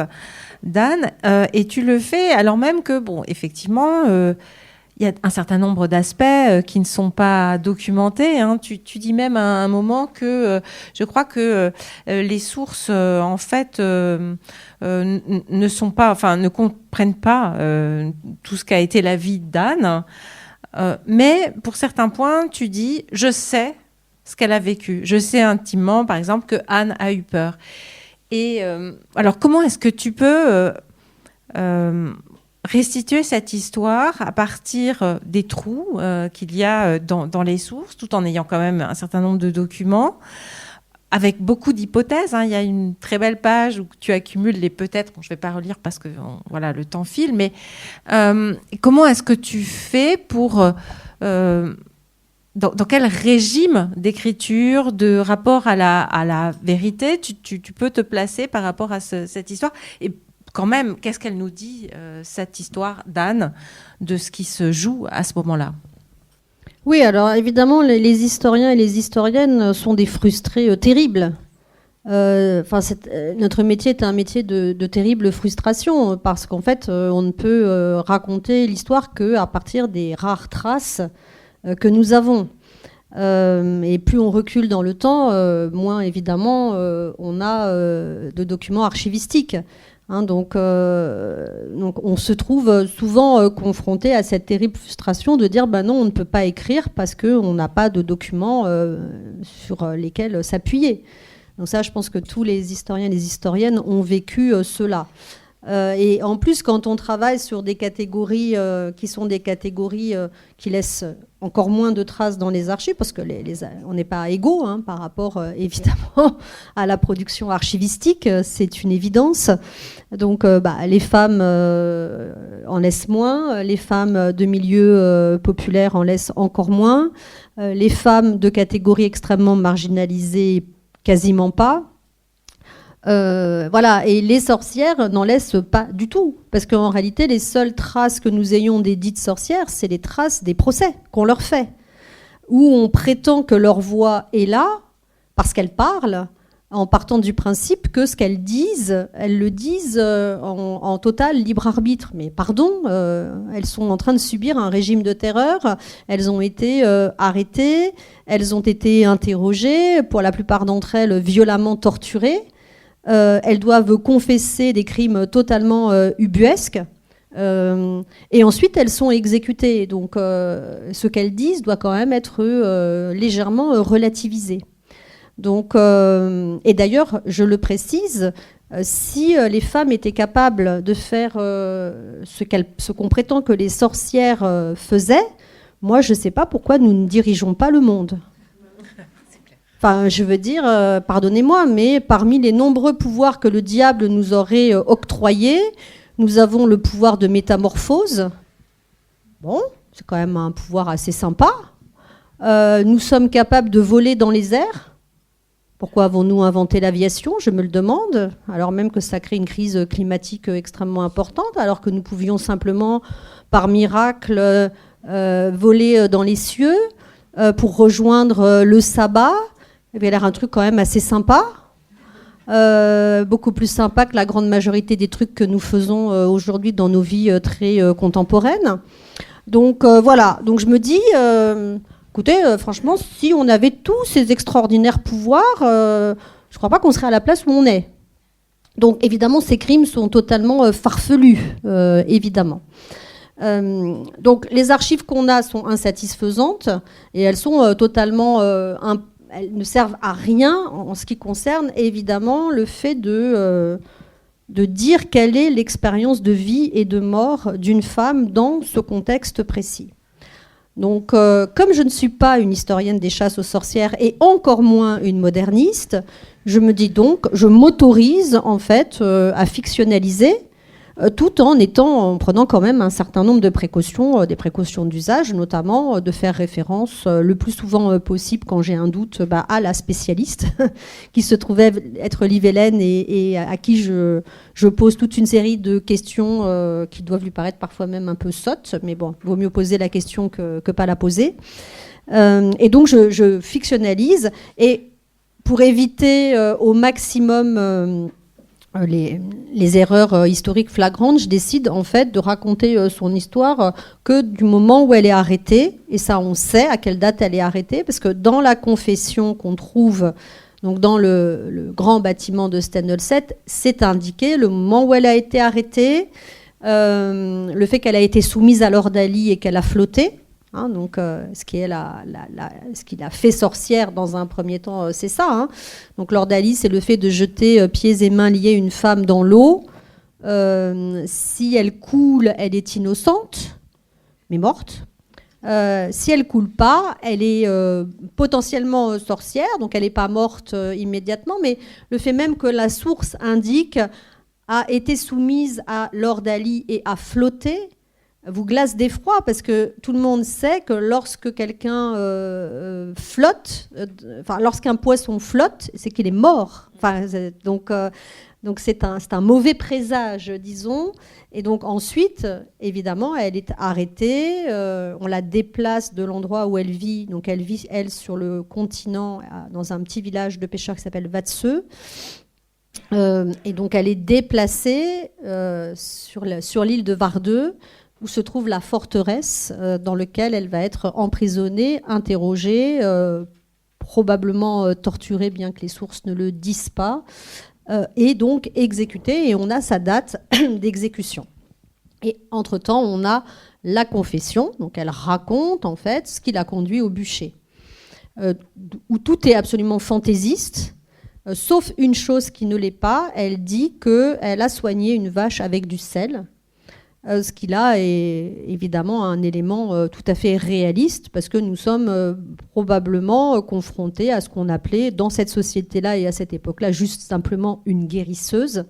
d'Anne, et tu le fais alors même que, effectivement, il y a un certain nombre d'aspects qui ne sont pas documentés. Hein. Tu dis même à un moment que je crois que les sources, en fait, ne comprennent pas tout ce qu'a été la vie d'Anne. Mais pour certains points, tu dis, je sais ce qu'elle a vécu. Je sais intimement, par exemple, que Anne a eu peur. Et alors, comment est-ce que tu peux restituer cette histoire à partir des trous qu'il y a dans les sources, tout en ayant quand même un certain nombre de documents, avec beaucoup d'hypothèses. Hein. Il y a une très belle page où tu accumules les peut-être. Je ne vais pas relire parce que le temps file. Mais comment est-ce que tu fais pour... Dans quel régime d'écriture, de rapport à la vérité, tu peux te placer par rapport à cette histoire ? Et quand même, qu'est-ce qu'elle nous dit, cette histoire d'Anne, de ce qui se joue à ce moment-là ? Oui, alors évidemment, les historiens et les historiennes sont des frustrés terribles. Notre métier est un métier de terrible frustration, parce qu'en fait, on ne peut raconter l'histoire qu'à partir des rares traces que nous avons. Et plus on recule dans le temps, moins évidemment on a de documents archivistiques. Hein, donc on se trouve souvent confronté à cette terrible frustration de dire non, on ne peut pas écrire parce qu'on n'a pas de documents sur lesquels s'appuyer. Donc ça, je pense que tous les historiens et les historiennes ont vécu cela. Et en plus, quand on travaille sur des catégories qui sont des catégories qui laissent encore moins de traces dans les archives, parce que on n'est pas égaux par rapport évidemment à la production archivistique, c'est une évidence. Donc les femmes en laissent moins, les femmes de milieux populaires en laissent encore moins, les femmes de catégories extrêmement marginalisées quasiment pas. Voilà, et les sorcières n'en laissent pas du tout, parce qu'en réalité, les seules traces que nous ayons des dites sorcières, c'est les traces des procès qu'on leur fait, où on prétend que leur voix est là, parce qu'elles parlent, en partant du principe que ce qu'elles disent, elles le disent en total libre arbitre. Mais pardon, elles sont en train de subir un régime de terreur, elles ont été arrêtées, elles ont été interrogées, pour la plupart d'entre elles violemment torturées. Elles doivent confesser des crimes totalement ubuesques et ensuite elles sont exécutées. Donc ce qu'elles disent doit quand même être légèrement relativisé. Donc, et d'ailleurs, je le précise, si les femmes étaient capables de faire ce qu'on prétend que les sorcières faisaient, moi je ne sais pas pourquoi nous ne dirigeons pas le monde. Enfin, je veux dire, pardonnez-moi, mais parmi les nombreux pouvoirs que le diable nous aurait octroyés, nous avons le pouvoir de métamorphose. Bon, c'est quand même un pouvoir assez sympa. Nous sommes capables de voler dans les airs. Pourquoi avons-nous inventé l'aviation ? Je me le demande. Alors même que ça crée une crise climatique extrêmement importante, alors que nous pouvions simplement, par miracle, voler dans les cieux pour rejoindre le sabbat. Il avait l'air un truc quand même assez sympa, beaucoup plus sympa que la grande majorité des trucs que nous faisons aujourd'hui dans nos vies très contemporaines. Donc voilà, donc je me dis, écoutez, franchement, si on avait tous ces extraordinaires pouvoirs, je ne crois pas qu'on serait à la place où on est. Donc évidemment, ces crimes sont totalement farfelus, évidemment. Donc les archives qu'on a sont insatisfaisantes et elles sont totalement elles ne servent à rien en ce qui concerne évidemment le fait de dire quelle est l'expérience de vie et de mort d'une femme dans ce contexte précis. Donc, comme je ne suis pas une historienne des chasses aux sorcières et encore moins une moderniste, je me dis donc, je m'autorise en fait à fictionnaliser tout en prenant quand même un certain nombre de précautions, des précautions d'usage, notamment de faire référence le plus souvent possible quand j'ai un doute à la spécialiste qui se trouvait être Liv Hélène et à qui je pose toute une série de questions qui doivent lui paraître parfois même un peu sottes, mais bon, il vaut mieux poser la question que pas la poser. Et donc je fictionnalise et pour éviter au maximum les erreurs historiques flagrantes, je décide en fait de raconter son histoire que du moment où elle est arrêtée, et ça on sait à quelle date elle est arrêtée, parce que dans la confession qu'on trouve donc dans le grand bâtiment de Stène-Dolcet, c'est indiqué le moment où elle a été arrêtée, le fait qu'elle a été soumise à l'ordalie et qu'elle a flotté. Hein, donc, ce qui l'a fait sorcière dans un premier temps, c'est ça. Hein. Donc, l'ordalie, c'est le fait de jeter pieds et mains liés une femme dans l'eau. Si elle coule, elle est innocente, mais morte. Si elle coule pas, elle est potentiellement sorcière, donc elle n'est pas morte immédiatement, mais le fait même que la source indique a été soumise à l'ordalie et a flotté, vous glace d'effroi, parce que tout le monde sait que lorsque quelqu'un flotte, lorsqu'un poisson flotte, c'est qu'il est mort. Donc c'est un mauvais présage, disons. Et donc ensuite, évidemment, elle est arrêtée. On la déplace de l'endroit où elle vit. Donc elle vit, elle, sur le continent, dans un petit village de pêcheurs qui s'appelle Vatseux. Et donc elle est déplacée sur l'île de Vardeux, où se trouve la forteresse dans laquelle elle va être emprisonnée, interrogée, probablement torturée, bien que les sources ne le disent pas, et donc exécutée, et on a sa date d'exécution. Et entre-temps, on a la confession, donc elle raconte en fait ce qui l'a conduit au bûcher, où tout est absolument fantaisiste, sauf une chose qui ne l'est pas, elle dit qu'elle a soigné une vache avec du sel, ce qui là est évidemment un élément tout à fait réaliste, parce que nous sommes probablement confrontés à ce qu'on appelait, dans cette société-là et à cette époque-là, juste simplement une guérisseuse,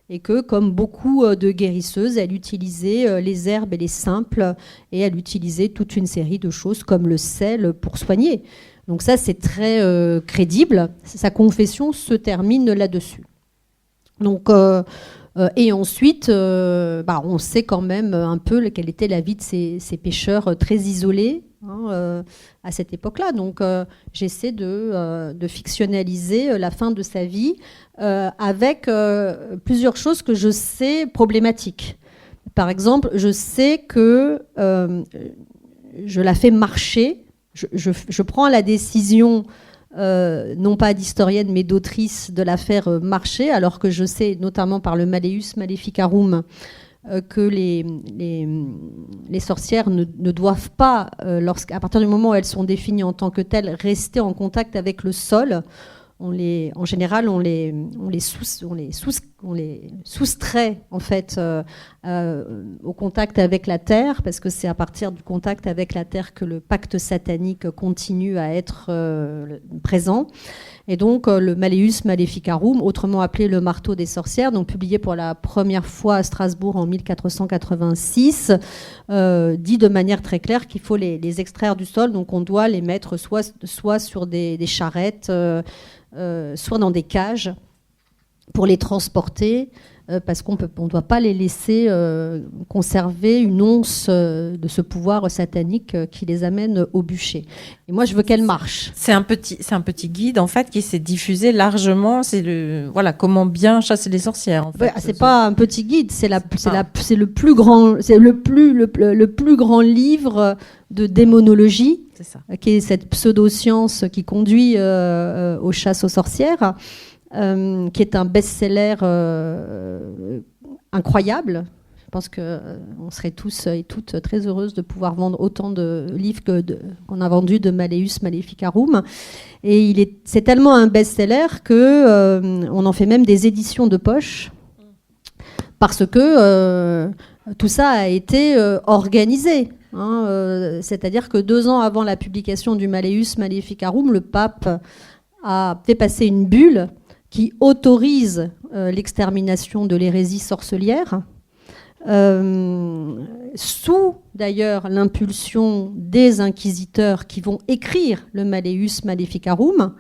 et que, comme beaucoup de guérisseuses, elle utilisait les herbes et les simples, et elle utilisait toute une série de choses comme le sel pour soigner. Donc ça, c'est très crédible. Sa confession se termine là-dessus. Donc... et ensuite, on sait quand même un peu quelle était la vie de ces pêcheurs très isolés à cette époque-là. Donc j'essaie de fictionnaliser la fin de sa vie avec plusieurs choses que je sais problématiques. Par exemple, je sais que je la fais marcher, je prends la décision... non pas d'historienne mais d'autrice de l'affaire Marché, alors que je sais notamment par le Malleus Maleficarum que les sorcières ne doivent pas, à partir du moment où elles sont définies en tant que telles, rester en contact avec le sol. En général, on les soustrait en fait au contact avec la terre, parce que c'est à partir du contact avec la terre que le pacte satanique continue à être présent. Et donc le Malleus Maleficarum, autrement appelé le marteau des sorcières, donc publié pour la première fois à Strasbourg en 1486, dit de manière très claire qu'il faut les extraire du sol, donc on doit les mettre soit sur des charrettes, soit dans des cages pour les transporter, parce qu'on ne doit pas les laisser conserver une once de ce pouvoir satanique qui les amène au bûcher. Et moi, je veux qu'elles marchent. C'est un petit guide en fait qui s'est diffusé largement. C'est comment bien chasser les sorcières. En fait. C'est pas un petit guide, c'est le plus grand, c'est le plus grand livre de démonologie. C'est ça. Qui est cette pseudo-science qui conduit aux chasses aux sorcières, qui est un best-seller incroyable. Je pense qu'on serait tous et toutes très heureuses de pouvoir vendre autant de livres qu'on a vendus de Malleus Maleficarum. Et c'est tellement un best-seller qu'on en fait même des éditions de poche, parce que tout ça a été organisé. C'est-à-dire que 2 ans avant la publication du Malleus Maleficarum, le pape a fait passer une bulle qui autorise l'extermination de l'hérésie sorcelière, sous d'ailleurs l'impulsion des inquisiteurs qui vont écrire le Malleus Maleficarum.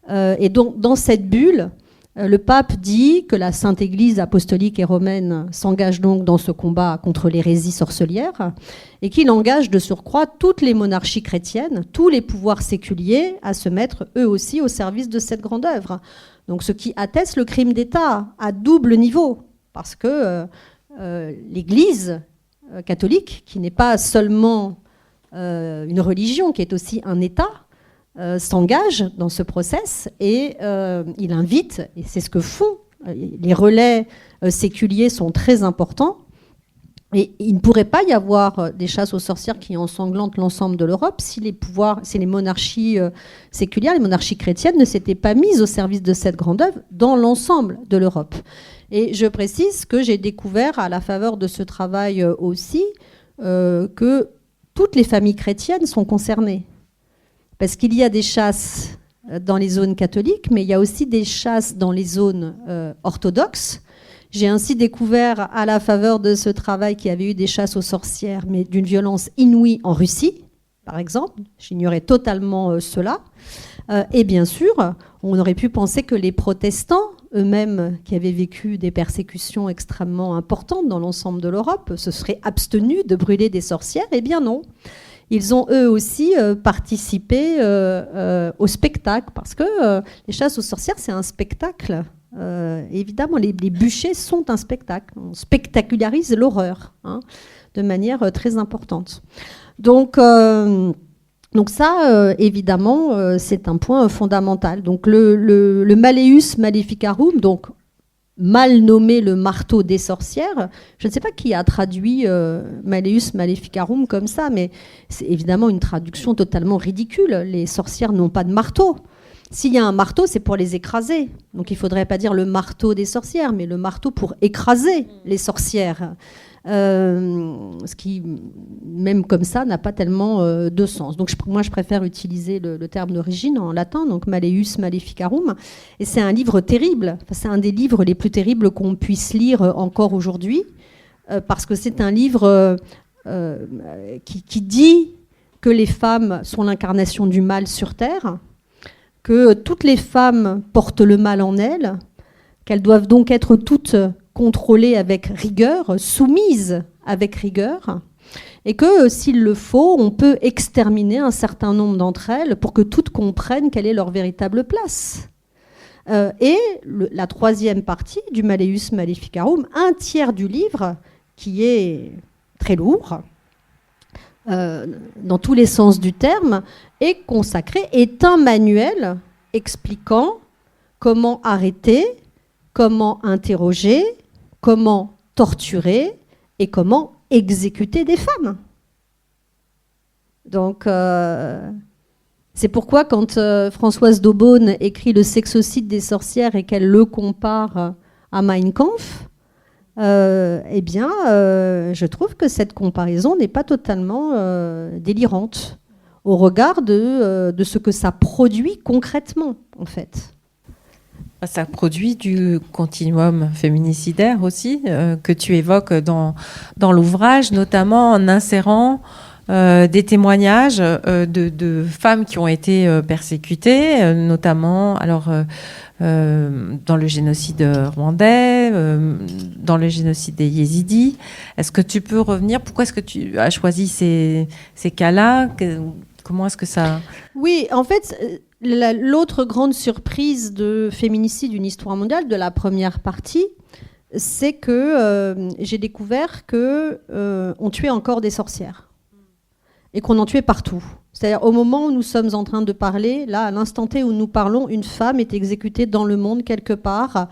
Et donc dans cette bulle, le pape dit que la Sainte Église apostolique et romaine s'engage donc dans ce combat contre l'hérésie sorcelière, et qu'il engage de surcroît toutes les monarchies chrétiennes, tous les pouvoirs séculiers, à se mettre eux aussi au service de cette grande œuvre. Donc ce qui atteste le crime d'État à double niveau, parce que l'Église catholique, qui n'est pas seulement une religion, qui est aussi un État, s'engage dans ce process, et il invite, et c'est ce que font, les relais séculiers sont très importants, et il ne pourrait pas y avoir des chasses aux sorcières qui ensanglantent l'ensemble de l'Europe si les monarchies séculières, les monarchies chrétiennes ne s'étaient pas mises au service de cette grande œuvre dans l'ensemble de l'Europe. Et je précise que j'ai découvert à la faveur de ce travail aussi que toutes les familles chrétiennes sont concernées. Parce qu'il y a des chasses dans les zones catholiques, mais il y a aussi des chasses dans les zones orthodoxes. J'ai ainsi découvert, à la faveur de ce travail, qu'il y avait eu des chasses aux sorcières, mais d'une violence inouïe en Russie, par exemple. J'ignorais totalement cela. Et bien sûr, on aurait pu penser que les protestants, eux-mêmes, qui avaient vécu des persécutions extrêmement importantes dans l'ensemble de l'Europe, se seraient abstenus de brûler des sorcières. Eh bien non. Ils ont eux aussi participé au spectacle, parce que les chasses aux sorcières, c'est un spectacle. Évidemment, les bûchers sont un spectacle. On spectacularise l'horreur de manière très importante. Donc ça, évidemment, c'est un point fondamental. Donc le Malleus Maleficarum, donc mal nommé le marteau des sorcières, je ne sais pas qui a traduit Malleus Maleficarum comme ça, mais c'est évidemment une traduction totalement ridicule. Les sorcières n'ont pas de marteau. S'il y a un marteau, c'est pour les écraser. Donc il ne faudrait pas dire le marteau des sorcières, mais le marteau pour écraser les sorcières. Ce qui, même comme ça, n'a pas tellement de sens. Donc moi, je préfère utiliser le terme d'origine en latin, donc Malleus Maleficarum. Et c'est un livre terrible. Enfin, c'est un des livres les plus terribles qu'on puisse lire encore aujourd'hui, parce que c'est un livre qui dit que les femmes sont l'incarnation du mal sur Terre, que toutes les femmes portent le mal en elles, qu'elles doivent donc être toutes contrôlées avec rigueur, soumises avec rigueur, et que s'il le faut, on peut exterminer un certain nombre d'entre elles pour que toutes comprennent quelle est leur véritable place. La troisième partie du Malleus Maleficarum, un tiers du livre, qui est très lourd, dans tous les sens du terme, est consacré, est un manuel expliquant comment arrêter, comment interroger, comment torturer et comment exécuter des femmes. Donc, c'est pourquoi quand Françoise d'Aubonne écrit Le sexocide des sorcières et qu'elle le compare à Mein Kampf, je trouve que cette comparaison n'est pas totalement délirante au regard de ce que ça produit concrètement, en fait. Ça produit du continuum féminicidaire aussi, que tu évoques dans l'ouvrage, notamment en insérant des témoignages de femmes qui ont été persécutées, notamment dans le génocide rwandais, dans le génocide des Yézidis. Est-ce que tu peux revenir? Pourquoi est-ce que tu as choisi ces cas-là? Comment est-ce que ça... Oui, en fait, l'autre grande surprise de Féminicide, une histoire mondiale, de la première partie, c'est que j'ai découvert qu'on tuait encore des sorcières et qu'on en tuait partout. C'est-à-dire au moment où nous sommes en train de parler, là, à l'instant T où nous parlons, une femme est exécutée dans le monde quelque part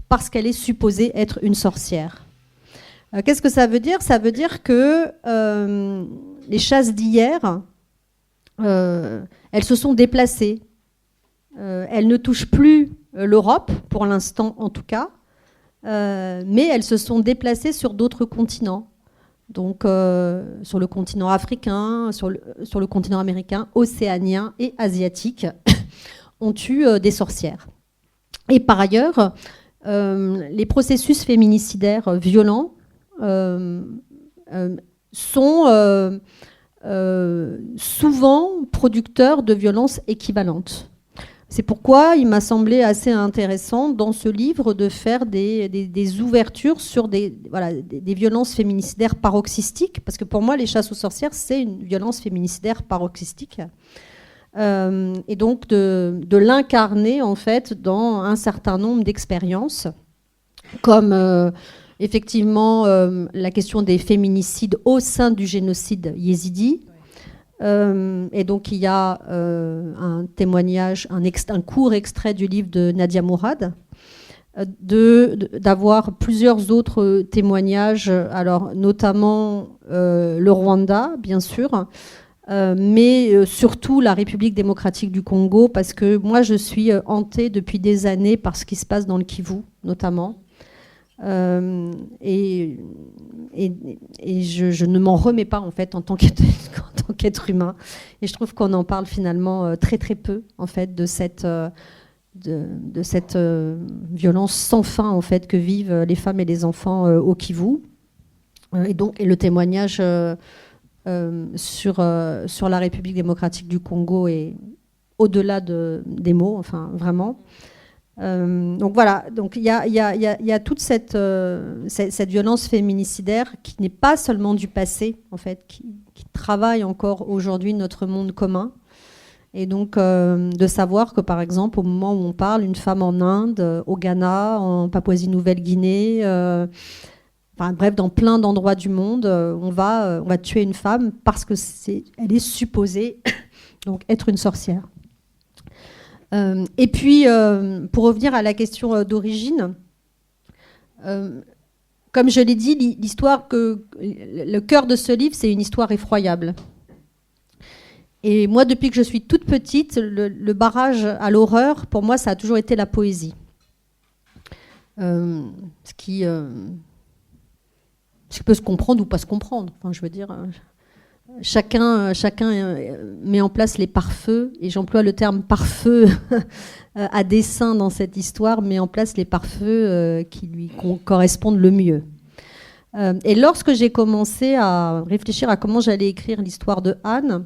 parce qu'elle est supposée être une sorcière. Qu'est-ce que ça veut dire? Ça veut dire que les chasses d'hier, elles se sont déplacées. Elles ne touchent plus l'Europe, pour l'instant en tout cas, mais elles se sont déplacées sur d'autres continents. Donc sur le continent africain, sur le continent américain, océanien et asiatique, on tue des sorcières. Et par ailleurs, les processus féminicidaires violents sont souvent producteurs de violences équivalentes. C'est pourquoi il m'a semblé assez intéressant dans ce livre de faire des ouvertures sur des violences féminicidaires paroxystiques, parce que pour moi, les chasses aux sorcières, c'est une violence féminicidaire paroxystique. Et donc de l'incarner en fait dans un certain nombre d'expériences, comme effectivement la question des féminicides au sein du génocide yézidi. Et donc il y a un témoignage, un court extrait du livre de Nadia Mourad, d'avoir plusieurs autres témoignages, alors notamment le Rwanda, bien sûr, mais surtout la République démocratique du Congo, parce que moi je suis hantée depuis des années par ce qui se passe dans le Kivu, notamment. Et je ne m'en remets pas en fait en tant qu'être humain, et je trouve qu'on en parle finalement très très peu en fait de cette violence sans fin en fait que vivent les femmes et les enfants au Kivu, et le témoignage sur la République démocratique du Congo est au-delà des mots, enfin vraiment. Donc voilà, donc il y a toute cette violence féminicidaire qui n'est pas seulement du passé, en fait, qui travaille encore aujourd'hui notre monde commun. Et donc de savoir que par exemple, au moment où on parle, une femme en Inde, au Ghana, en Papouasie-Nouvelle-Guinée, enfin bref, dans plein d'endroits du monde, on va tuer une femme parce que elle est supposée donc être une sorcière. Et puis, pour revenir à la question d'origine, comme je l'ai dit, le cœur de ce livre, c'est une histoire effroyable. Et moi, depuis que je suis toute petite, le barrage à l'horreur, pour moi, ça a toujours été la poésie. Ce qui peut se comprendre ou pas se comprendre. Enfin, je veux dire, chacun met en place les pare-feux, et j'emploie le terme pare-feu à dessein dans cette histoire, met en place les pare-feux qui lui correspondent le mieux. Et lorsque j'ai commencé à réfléchir à comment j'allais écrire l'histoire de Anne,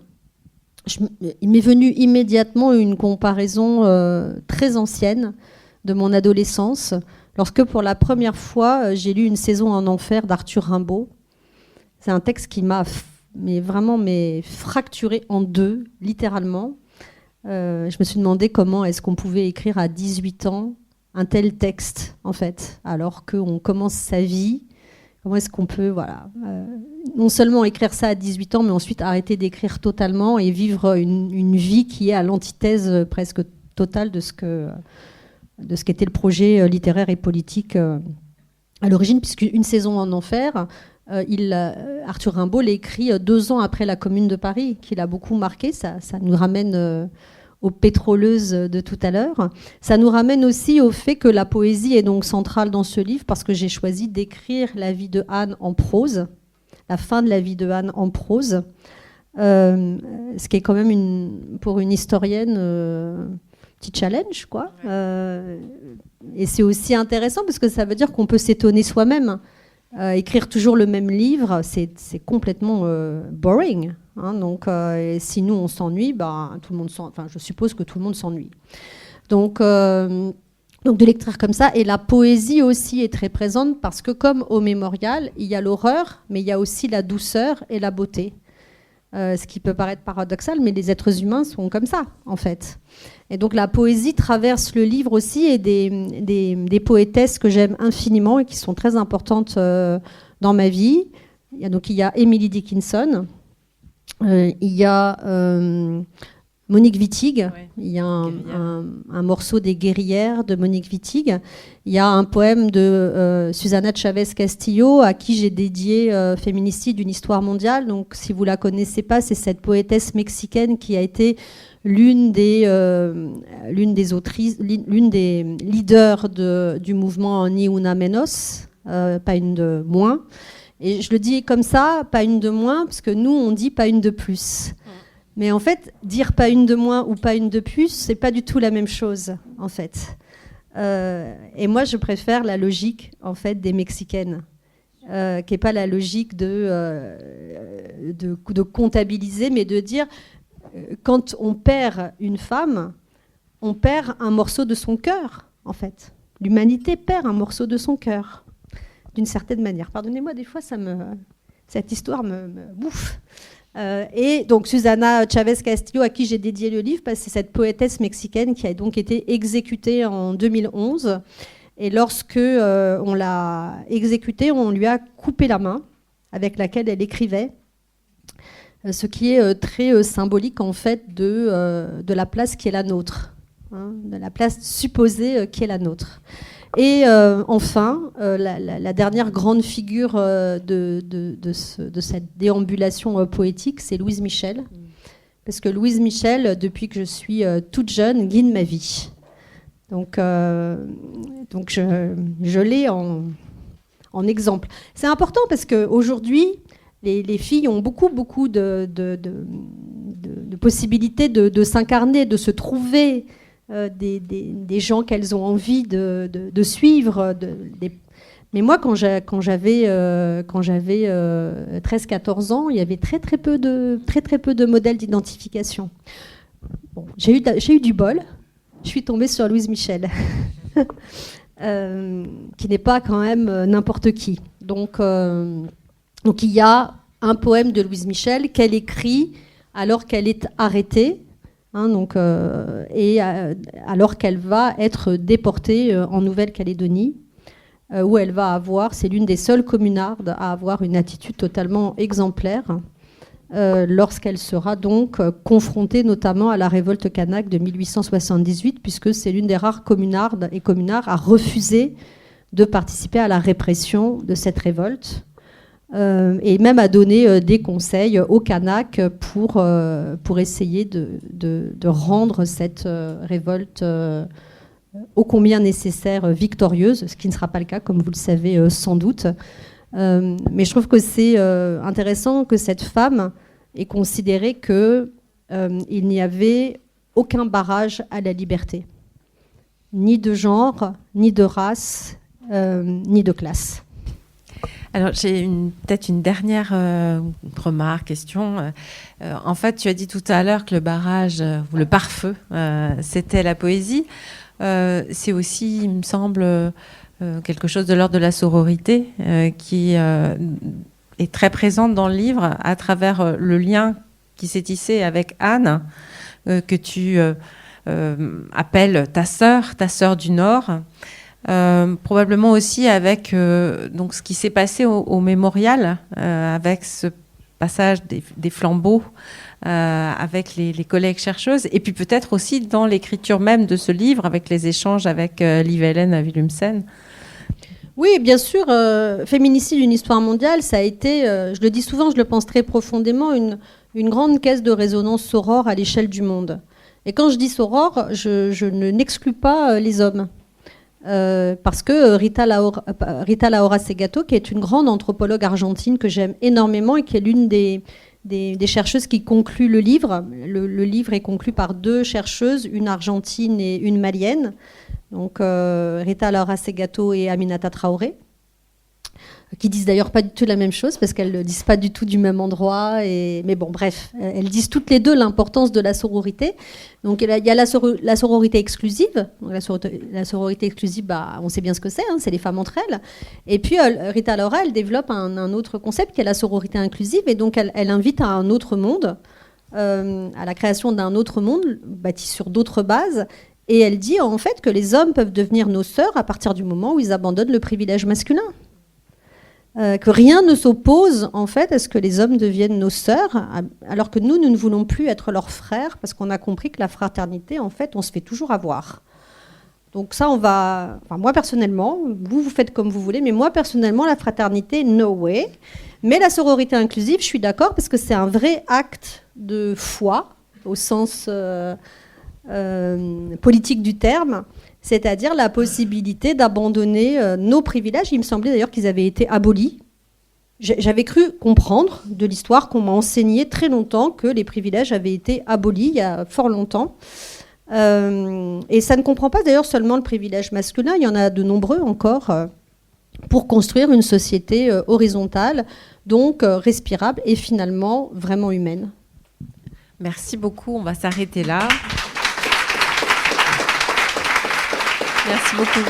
il m'est venu immédiatement une comparaison très ancienne de mon adolescence, lorsque pour la première fois j'ai lu Une saison en enfer d'Arthur Rimbaud. C'est un texte qui m'a vraiment fracturé en deux, littéralement. Je me suis demandé comment est-ce qu'on pouvait écrire à 18 ans un tel texte, en fait, alors qu'on commence sa vie. Comment est-ce qu'on peut, non seulement écrire ça à 18 ans, mais ensuite arrêter d'écrire totalement et vivre une vie qui est à l'antithèse presque totale de ce qu'était le projet littéraire et politique à l'origine, puisque Une saison en enfer, Arthur Rimbaud l'a écrit 2 ans après la Commune de Paris, qui l'a beaucoup marqué. Ça nous ramène aux pétroleuses de tout à l'heure. Ça nous ramène aussi au fait que la poésie est donc centrale dans ce livre, parce que j'ai choisi d'écrire la vie de Anne en prose, la fin de la vie de Anne en prose, ce qui est quand même pour une historienne petit challenge, quoi. Et c'est aussi intéressant parce que ça veut dire qu'on peut s'étonner soi-même. Écrire toujours le même livre, c'est complètement boring. Hein, donc, si nous on s'ennuie, tout le monde je suppose que tout le monde s'ennuie. Donc de l'écrire comme ça, et la poésie aussi est très présente parce que comme au Mémorial, il y a l'horreur, mais il y a aussi la douceur et la beauté. Ce qui peut paraître paradoxal, mais les êtres humains sont comme ça, en fait. Et donc la poésie traverse le livre aussi, et des poétesses que j'aime infiniment et qui sont très importantes dans ma vie. Il y a Emily Dickinson, il y a Monique Wittig, ouais, il y a un morceau des Guerrières de Monique Wittig, il y a un poème de Susana Chavez Castillo, à qui j'ai dédié Féminicide, une histoire mondiale. Donc si vous la connaissez pas, c'est cette poétesse mexicaine qui a été l'une des leaders du mouvement Ni Una Menos, pas une de moins. Et je le dis comme ça, pas une de moins, parce que nous, on dit pas une de plus. Mais en fait, dire pas une de moins ou pas une de plus, c'est pas du tout la même chose, en fait. Et moi, je préfère la logique, en fait, des Mexicaines, qui n'est pas la logique de comptabiliser, mais de dire, quand on perd une femme, on perd un morceau de son cœur, en fait. L'humanité perd un morceau de son cœur, d'une certaine manière. Pardonnez-moi, des fois, cette histoire me bouffe. Et donc Susana Chavez Castillo, à qui j'ai dédié le livre, parce que c'est cette poétesse mexicaine qui a donc été exécutée en 2011. Et lorsque on l'a exécutée, on lui a coupé la main avec laquelle elle écrivait, ce qui est très symbolique en fait de la place qui est la nôtre, hein, de la place supposée qui est la nôtre. Et enfin, la dernière grande figure de cette déambulation poétique, c'est Louise Michel. Parce que Louise Michel, depuis que je suis toute jeune, guide ma vie. Donc je l'ai en exemple. C'est important parce qu'aujourd'hui, les filles ont beaucoup de possibilités de s'incarner, de se trouver, des gens qu'elles ont envie de suivre. Mais moi, quand j'avais 13-14 ans, il y avait très peu de modèles d'identification. Bon, j'ai eu du bol. Je suis tombée sur Louise Michel, qui n'est pas quand même n'importe qui. Donc il y a un poème de Louise Michel qu'elle écrit alors qu'elle est arrêtée. Hein, alors qu'elle va être déportée en Nouvelle-Calédonie. où elle va avoir, c'est l'une des seules communardes à avoir une attitude totalement exemplaire, lorsqu'elle sera donc confrontée notamment à la révolte kanak de 1878, puisque c'est l'une des rares communardes et communards à refuser de participer à la répression de cette révolte, et même à donner des conseils aux Kanaks pour essayer de rendre cette révolte ô combien nécessaire victorieuse, ce qui ne sera pas le cas, comme vous le savez sans doute. Mais je trouve que c'est intéressant que cette femme ait considéré qu'il n'y avait aucun barrage à la liberté, ni de genre, ni de race, ni de classe. Alors, j'ai peut-être une dernière remarque, question. En fait, tu as dit tout à l'heure que le barrage ou le pare-feu, c'était la poésie. C'est aussi, il me semble, quelque chose de l'ordre de la sororité qui est très présente dans le livre à travers le lien qui s'est tissé avec Anne, que tu appelles ta sœur du Nord. Probablement aussi avec donc ce qui s'est passé au mémorial, avec ce passage des flambeaux avec les collègues chercheuses, et puis peut-être aussi dans l'écriture même de ce livre, avec les échanges avec Liv Helene à Willumsen. Oui, bien sûr, Féminicide, une histoire mondiale, ça a été, je le dis souvent, je le pense très profondément, une grande caisse de résonance sorore à l'échelle du monde. Et quand je dis sorore, je n'exclus pas les hommes. Parce que Rita Laura Segato, qui est une grande anthropologue argentine que j'aime énormément et qui est l'une des chercheuses qui conclut le livre. Le livre est conclu par 2 chercheuses, une argentine et une malienne, donc Rita Laura Segato et Aminata Traoré, qui disent d'ailleurs pas du tout la même chose parce qu'elles ne disent pas du tout du même endroit. Mais bon, bref, elles disent toutes les 2 l'importance de la sororité. Donc il y a la sororité exclusive. Donc, la sororité exclusive, on sait bien ce que c'est les femmes entre elles. Et puis Rita Laura, elle développe un autre concept qui est la sororité inclusive. Et donc elle invite à un autre monde, à la création d'un autre monde bâti sur d'autres bases. Et elle dit en fait que les hommes peuvent devenir nos sœurs à partir du moment où ils abandonnent le privilège masculin. Que rien ne s'oppose en fait à ce que les hommes deviennent nos sœurs, alors que nous ne voulons plus être leurs frères, parce qu'on a compris que la fraternité, en fait, on se fait toujours avoir. Donc ça, moi personnellement, vous faites comme vous voulez, mais moi personnellement, la fraternité, no way. Mais la sororité inclusive, je suis d'accord, parce que c'est un vrai acte de foi, au sens politique du terme, c'est-à-dire la possibilité d'abandonner nos privilèges. Il me semblait d'ailleurs qu'ils avaient été abolis. J'avais cru comprendre de l'histoire qu'on m'a enseigné très longtemps que les privilèges avaient été abolis il y a fort longtemps. Et ça ne comprend pas d'ailleurs seulement le privilège masculin, il y en a de nombreux encore pour construire une société horizontale, donc respirable et finalement vraiment humaine. Merci beaucoup, on va s'arrêter là. Merci beaucoup.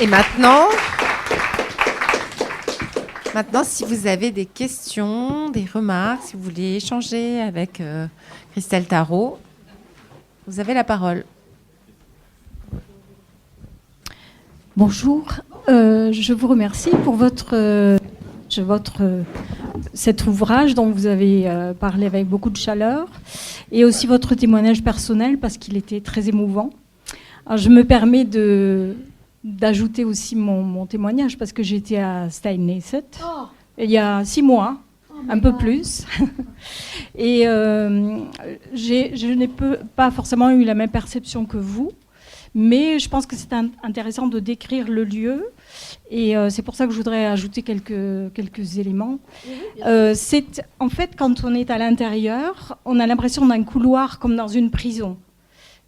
Et maintenant, si vous avez des questions, des remarques, si vous voulez échanger avec Christelle Tarot, vous avez la parole. Bonjour, je vous remercie pour cet ouvrage dont vous avez parlé avec beaucoup de chaleur, et aussi votre témoignage personnel parce qu'il était très émouvant. Alors, je me permets d'ajouter aussi mon témoignage parce que j'étais à Steinnesset il y a 6 mois, un peu plus. Et je n'ai pas forcément eu la même perception que vous, mais je pense que c'est intéressant de décrire le lieu. Et c'est pour ça que je voudrais ajouter quelques éléments. C'est en fait, quand on est à l'intérieur, on a l'impression d'un couloir comme dans une prison.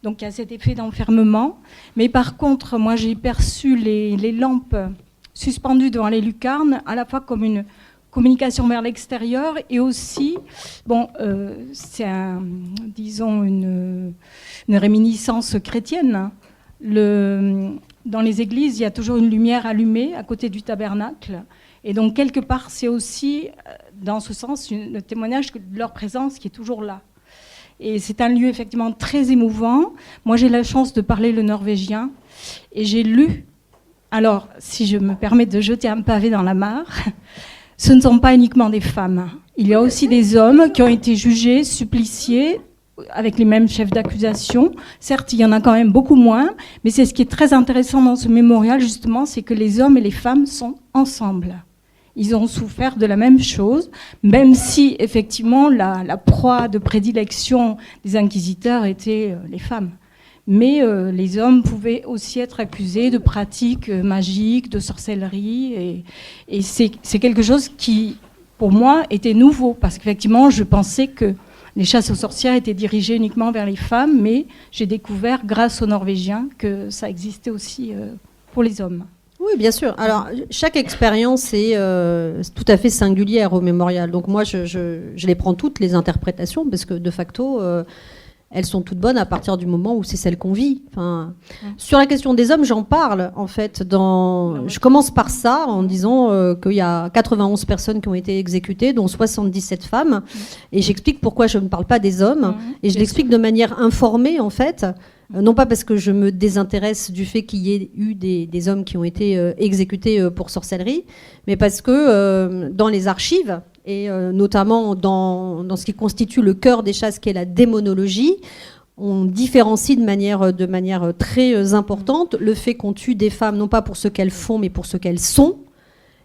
Donc il y a cet effet d'enfermement. Mais par contre, moi j'ai perçu les lampes suspendues devant les lucarnes à la fois comme une communication vers l'extérieur et aussi, c'est une réminiscence chrétienne. Dans les églises, il y a toujours une lumière allumée à côté du tabernacle. Et donc, quelque part, c'est aussi, dans ce sens, le témoignage de leur présence qui est toujours là. Et c'est un lieu effectivement très émouvant. Moi, j'ai la chance de parler le norvégien. Et j'ai lu, alors si je me permets de jeter un pavé dans la mare, ce ne sont pas uniquement des femmes. Il y a aussi des hommes qui ont été jugés, suppliciés, avec les mêmes chefs d'accusation. Certes, il y en a quand même beaucoup moins, mais c'est ce qui est très intéressant dans ce mémorial, justement, c'est que les hommes et les femmes sont ensemble. Ils ont souffert de la même chose, même si, effectivement, la proie de prédilection des inquisiteurs était les femmes. Mais les hommes pouvaient aussi être accusés de pratiques magiques, de sorcellerie, et c'est quelque chose qui, pour moi, était nouveau, parce qu'effectivement, je pensais que les chasses aux sorcières étaient dirigées uniquement vers les femmes, mais j'ai découvert, grâce aux Norvégiens, que ça existait aussi pour les hommes. Oui, bien sûr. Alors, chaque expérience est tout à fait singulière au mémorial. Donc moi, je les prends toutes, les interprétations, parce que de facto, elles sont toutes bonnes à partir du moment où c'est celles qu'on vit. Enfin, sur la question des hommes, j'en parle, en fait. Je commence par ça, en disant qu'il y a 91 personnes qui ont été exécutées, dont 77 femmes. Et j'explique pourquoi je ne parle pas des hommes. Et je l'explique de manière informée, en fait. Non pas parce que je me désintéresse du fait qu'il y ait eu des hommes qui ont été exécutés pour sorcellerie, mais parce que dans les archives, et notamment dans ce qui constitue le cœur des chasses, qui est la démonologie, on différencie de manière très importante le fait qu'on tue des femmes non pas pour ce qu'elles font, mais pour ce qu'elles sont,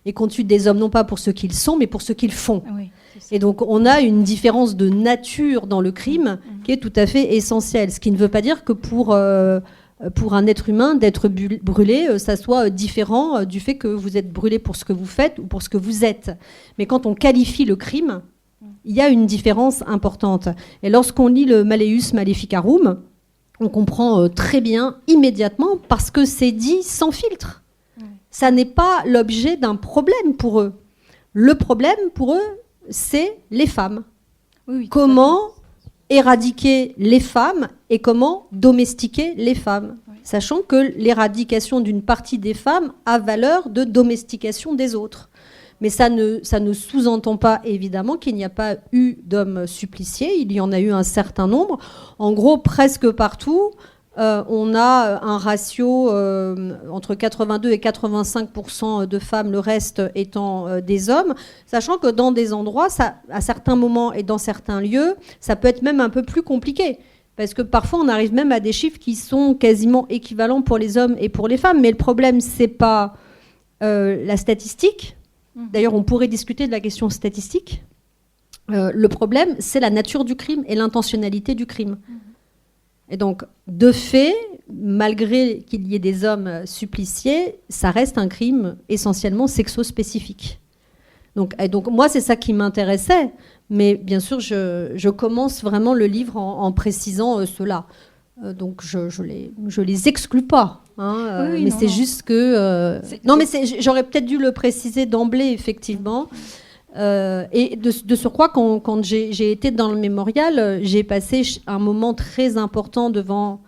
et qu'on tue des hommes non pas pour ce qu'ils sont, mais pour ce qu'ils font. Oui. Et donc, on a une différence de nature dans le crime qui est tout à fait essentielle. Ce qui ne veut pas dire que pour un être humain, d'être brûlé, ça soit différent du fait que vous êtes brûlé pour ce que vous faites ou pour ce que vous êtes. Mais quand on qualifie le crime, il y a une différence importante. Et lorsqu'on lit le Malleus Maleficarum, on comprend très bien, immédiatement, parce que c'est dit sans filtre. Ça n'est pas l'objet d'un problème pour eux. Le problème pour eux, c'est les femmes. Oui, comment éradiquer les femmes et comment domestiquer les femmes, sachant que l'éradication d'une partie des femmes a valeur de domestication des autres. Mais ça ne sous-entend pas, évidemment, qu'il n'y a pas eu d'hommes suppliciés. Il y en a eu un certain nombre. En gros, presque partout, on a un ratio entre 82 et 85% de femmes, le reste étant des hommes, sachant que dans des endroits, à certains moments et dans certains lieux, ça peut être même un peu plus compliqué. Parce que parfois, on arrive même à des chiffres qui sont quasiment équivalents pour les hommes et pour les femmes. Mais le problème, c'est pas la statistique. D'ailleurs, on pourrait discuter de la question statistique. Le problème, c'est la nature du crime et l'intentionnalité du crime. Et donc, de fait, malgré qu'il y ait des hommes suppliciés, ça reste un crime essentiellement sexo-spécifique. Donc moi, c'est ça qui m'intéressait. Mais bien sûr, je commence vraiment le livre en précisant cela. Donc, je les exclus pas. Hein, oui, mais c'est juste que... non, mais j'aurais peut-être dû le préciser d'emblée, effectivement. Et de surcroît, quand j'ai été dans le mémorial, j'ai passé un moment très important devant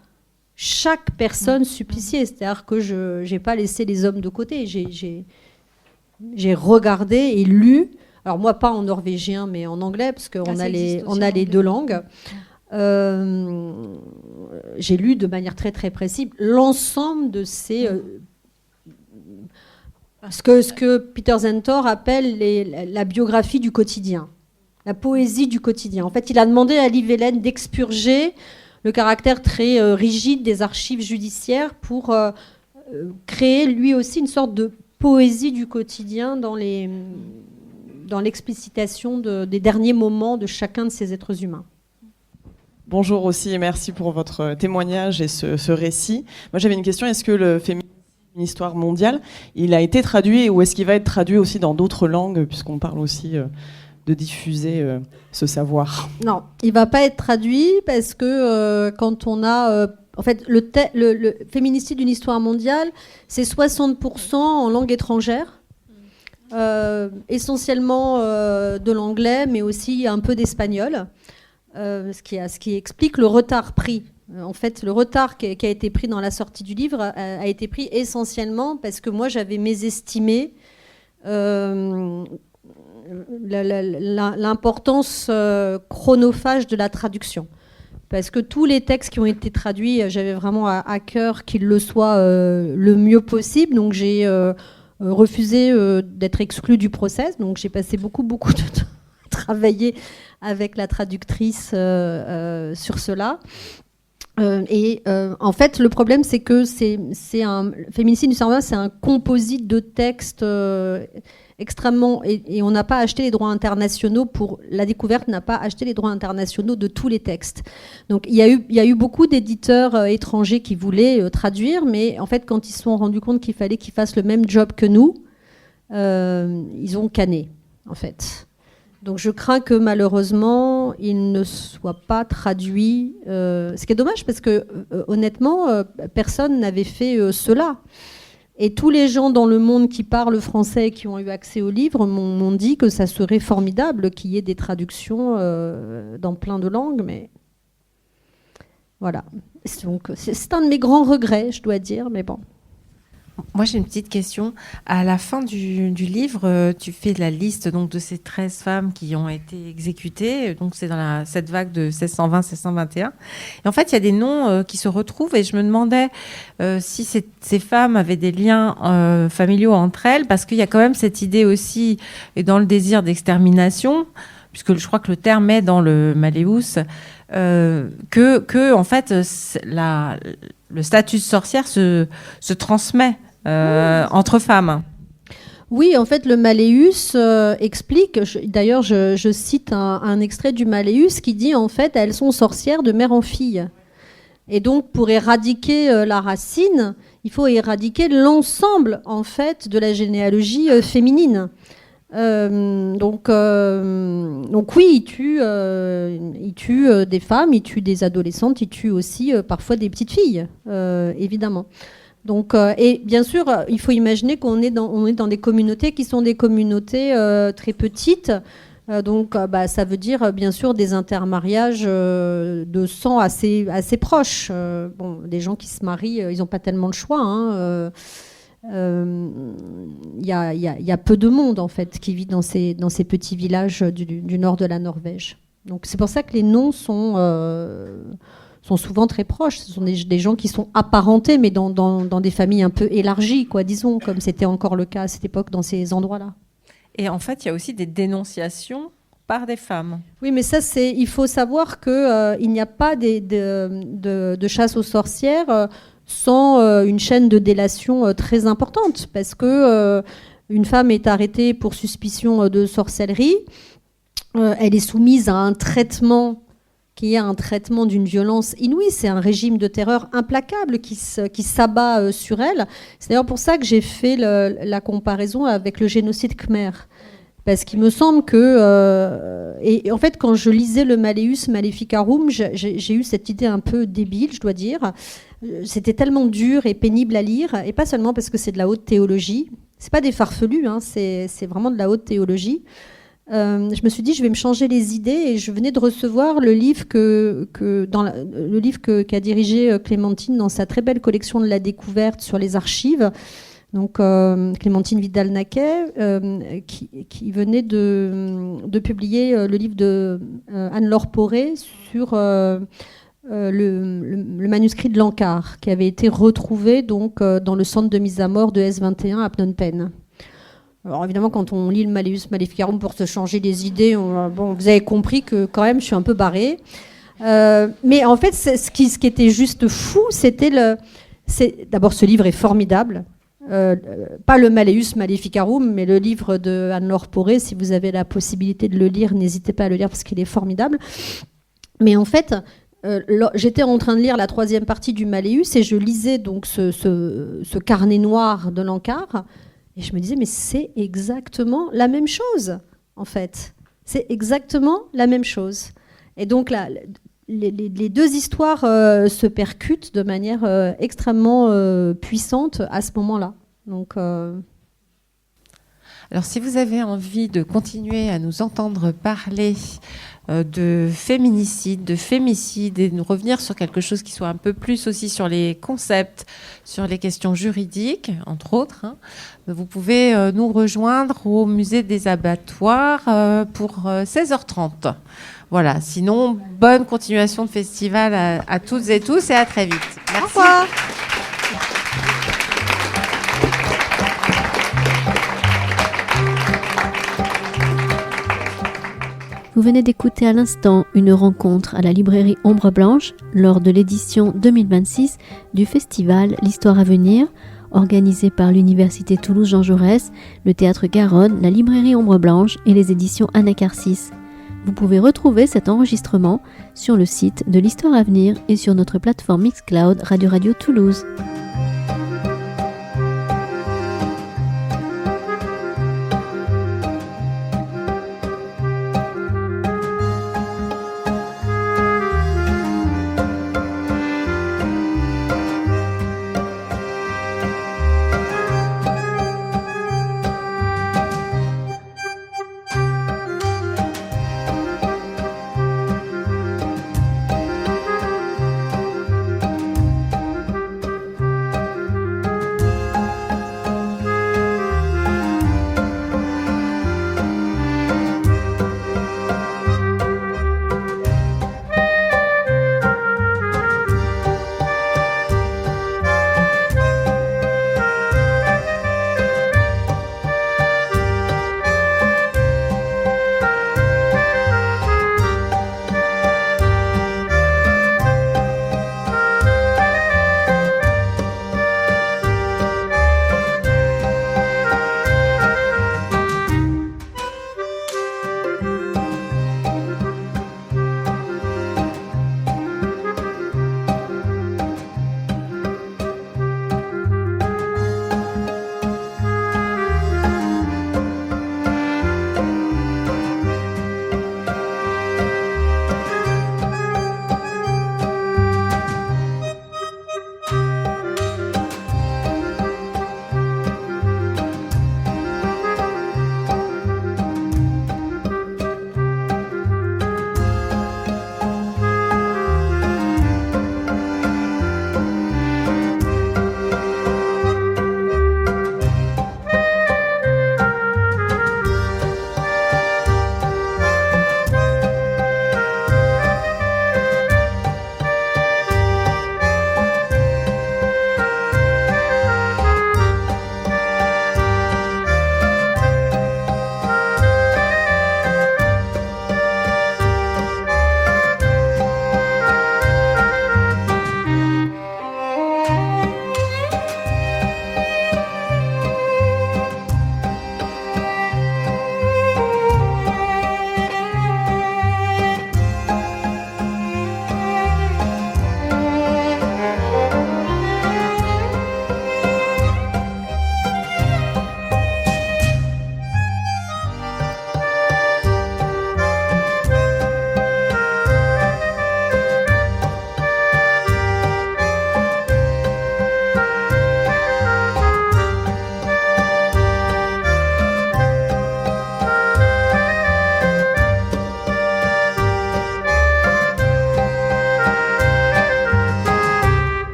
chaque personne suppliciée. C'est-à-dire que je n'ai pas laissé les hommes de côté. J'ai regardé et lu. Alors moi, pas en norvégien, mais en anglais, parce qu'on a les deux langues. J'ai lu de manière très très précise l'ensemble de ces... ce que Peter Zentor appelle la biographie du quotidien, la poésie du quotidien. En fait, il a demandé à Liv Helene d'expurger le caractère très rigide des archives judiciaires pour créer lui aussi une sorte de poésie du quotidien dans l'explicitation des derniers moments de chacun de ces êtres humains. Bonjour aussi et merci pour votre témoignage et ce récit. Moi j'avais une question, est-ce que le féminisme, une histoire mondiale, il a été traduit ou est-ce qu'il va être traduit aussi dans d'autres langues puisqu'on parle aussi de diffuser ce savoir? Non, il ne va pas être traduit parce que quand on a... en fait, le féminicide d'une histoire mondiale, c'est 60% en langue étrangère, essentiellement de l'anglais, mais aussi un peu d'espagnol, ce qui explique le retard pris. En fait, le retard qui a été pris dans la sortie du livre a été pris essentiellement parce que moi, j'avais mésestimé l'importance chronophage de la traduction. parce que tous les textes qui ont été traduits, j'avais vraiment à cœur qu'ils le soient le mieux possible. Donc j'ai refusé d'être exclue du process. Donc j'ai passé beaucoup de temps à travailler avec la traductrice sur cela. En fait, le problème, c'est que Féminicide du cerveau, c'est un composite de textes extrêmement... Et on n'a pas acheté les droits internationaux pour... La découverte n'a pas acheté les droits internationaux de tous les textes. Donc, il y a eu beaucoup d'éditeurs étrangers qui voulaient traduire, mais en fait, quand ils se sont rendus compte qu'il fallait qu'ils fassent le même job que nous, ils ont canné, en fait. Donc je crains que malheureusement, il ne soit pas traduit. Ce qui est dommage parce que honnêtement, personne n'avait fait cela. Et tous les gens dans le monde qui parlent français et qui ont eu accès au livre m'ont dit que ça serait formidable qu'il y ait des traductions dans plein de langues. Mais voilà. Donc c'est un de mes grands regrets, je dois dire. Mais bon. Moi, j'ai une petite question. À la fin du livre, tu fais la liste donc, de ces 13 femmes qui ont été exécutées. Donc, c'est dans cette vague de 1620-1621. Et en fait, il y a des noms qui se retrouvent. Et je me demandais si ces femmes avaient des liens familiaux entre elles, parce qu'il y a quand même cette idée aussi, et dans le désir d'extermination, puisque je crois que le terme est dans le Malleus, que en fait, le statut de sorcière se transmet entre femmes. Oui, en fait, le Malleus explique, d'ailleurs je cite un extrait du Malleus qui dit en fait, elles sont sorcières de mère en fille. Et donc, pour éradiquer la racine, il faut éradiquer l'ensemble en fait de la généalogie féminine. Donc oui, il tue des femmes, il tue des adolescentes, il tue aussi parfois des petites filles, évidemment. Donc, et bien sûr, il faut imaginer qu'on est dans des communautés qui sont des communautés très petites. Donc, ça veut dire bien sûr des intermariages de sang assez proches. Des gens qui se marient, ils n'ont pas tellement le choix. Il y a peu de monde en fait qui vit dans ces petits villages du nord de la Norvège. Donc c'est pour ça que les noms sont souvent très proches. Ce sont des gens qui sont apparentés, mais dans des familles un peu élargies, quoi, disons, comme c'était encore le cas à cette époque dans ces endroits-là. Et en fait, il y a aussi des dénonciations par des femmes. Oui, mais ça, il faut savoir qu'il n'y a pas de chasse aux sorcières sans une chaîne de délation très importante, parce que une femme est arrêtée pour suspicion de sorcellerie, elle est soumise à un traitement qui est un traitement d'une violence inouïe. C'est un régime de terreur implacable qui s'abat sur elle. C'est d'ailleurs pour ça que j'ai fait la comparaison avec le génocide khmer. Parce qu'il me semble que... et en fait, quand je lisais le Malleus Maleficarum, j'ai eu cette idée un peu débile, je dois dire. C'était tellement dur et pénible à lire, et pas seulement parce que c'est de la haute théologie. C'est pas des farfelus, hein, c'est vraiment de la haute théologie. Je me suis dit, je vais me changer les idées, et je venais de recevoir le livre qu'a dirigé Clémentine dans sa très belle collection de la découverte sur les archives. Donc Clémentine Vidal-Naquet, qui venait de publier le livre de Anne-Laure Poré sur le manuscrit de Lankar, qui avait été retrouvé donc, dans le centre de mise à mort de S21 à Phnom Penh. Alors évidemment, quand on lit le Malleus Maleficarum pour se changer les idées, vous avez compris que quand même je suis un peu barrée. Mais en fait, ce qui était juste fou, d'abord ce livre est formidable. Pas le Malleus Maleficarum, mais le livre de Anne-Laure Poré. Si vous avez la possibilité de le lire, n'hésitez pas à le lire parce qu'il est formidable. Mais en fait, j'étais en train de lire la 3e partie du Malleus et je lisais donc ce carnet noir de Lankar. Et je me disais, mais c'est exactement la même chose, en fait. C'est exactement la même chose. Et donc, les deux histoires se percutent de manière extrêmement puissante à ce moment-là. Donc, Alors, si vous avez envie de continuer à nous entendre parler de féminicide, de fémicide, et de nous revenir sur quelque chose qui soit un peu plus aussi sur les concepts, sur les questions juridiques, entre autres, vous pouvez nous rejoindre au musée des abattoirs pour 16h30. Voilà, sinon, bonne continuation de festival à toutes et tous et à très vite. Merci. Au revoir. Vous venez d'écouter à l'instant une rencontre à la librairie Ombre Blanche lors de l'édition 2026 du festival L'Histoire à venir, organisé par l'Université Toulouse Jean Jaurès, le Théâtre Garonne, la librairie Ombre Blanche et les éditions Anacarsis. Vous pouvez retrouver cet enregistrement sur le site de l'Histoire à venir et sur notre plateforme Mixcloud Radio Toulouse.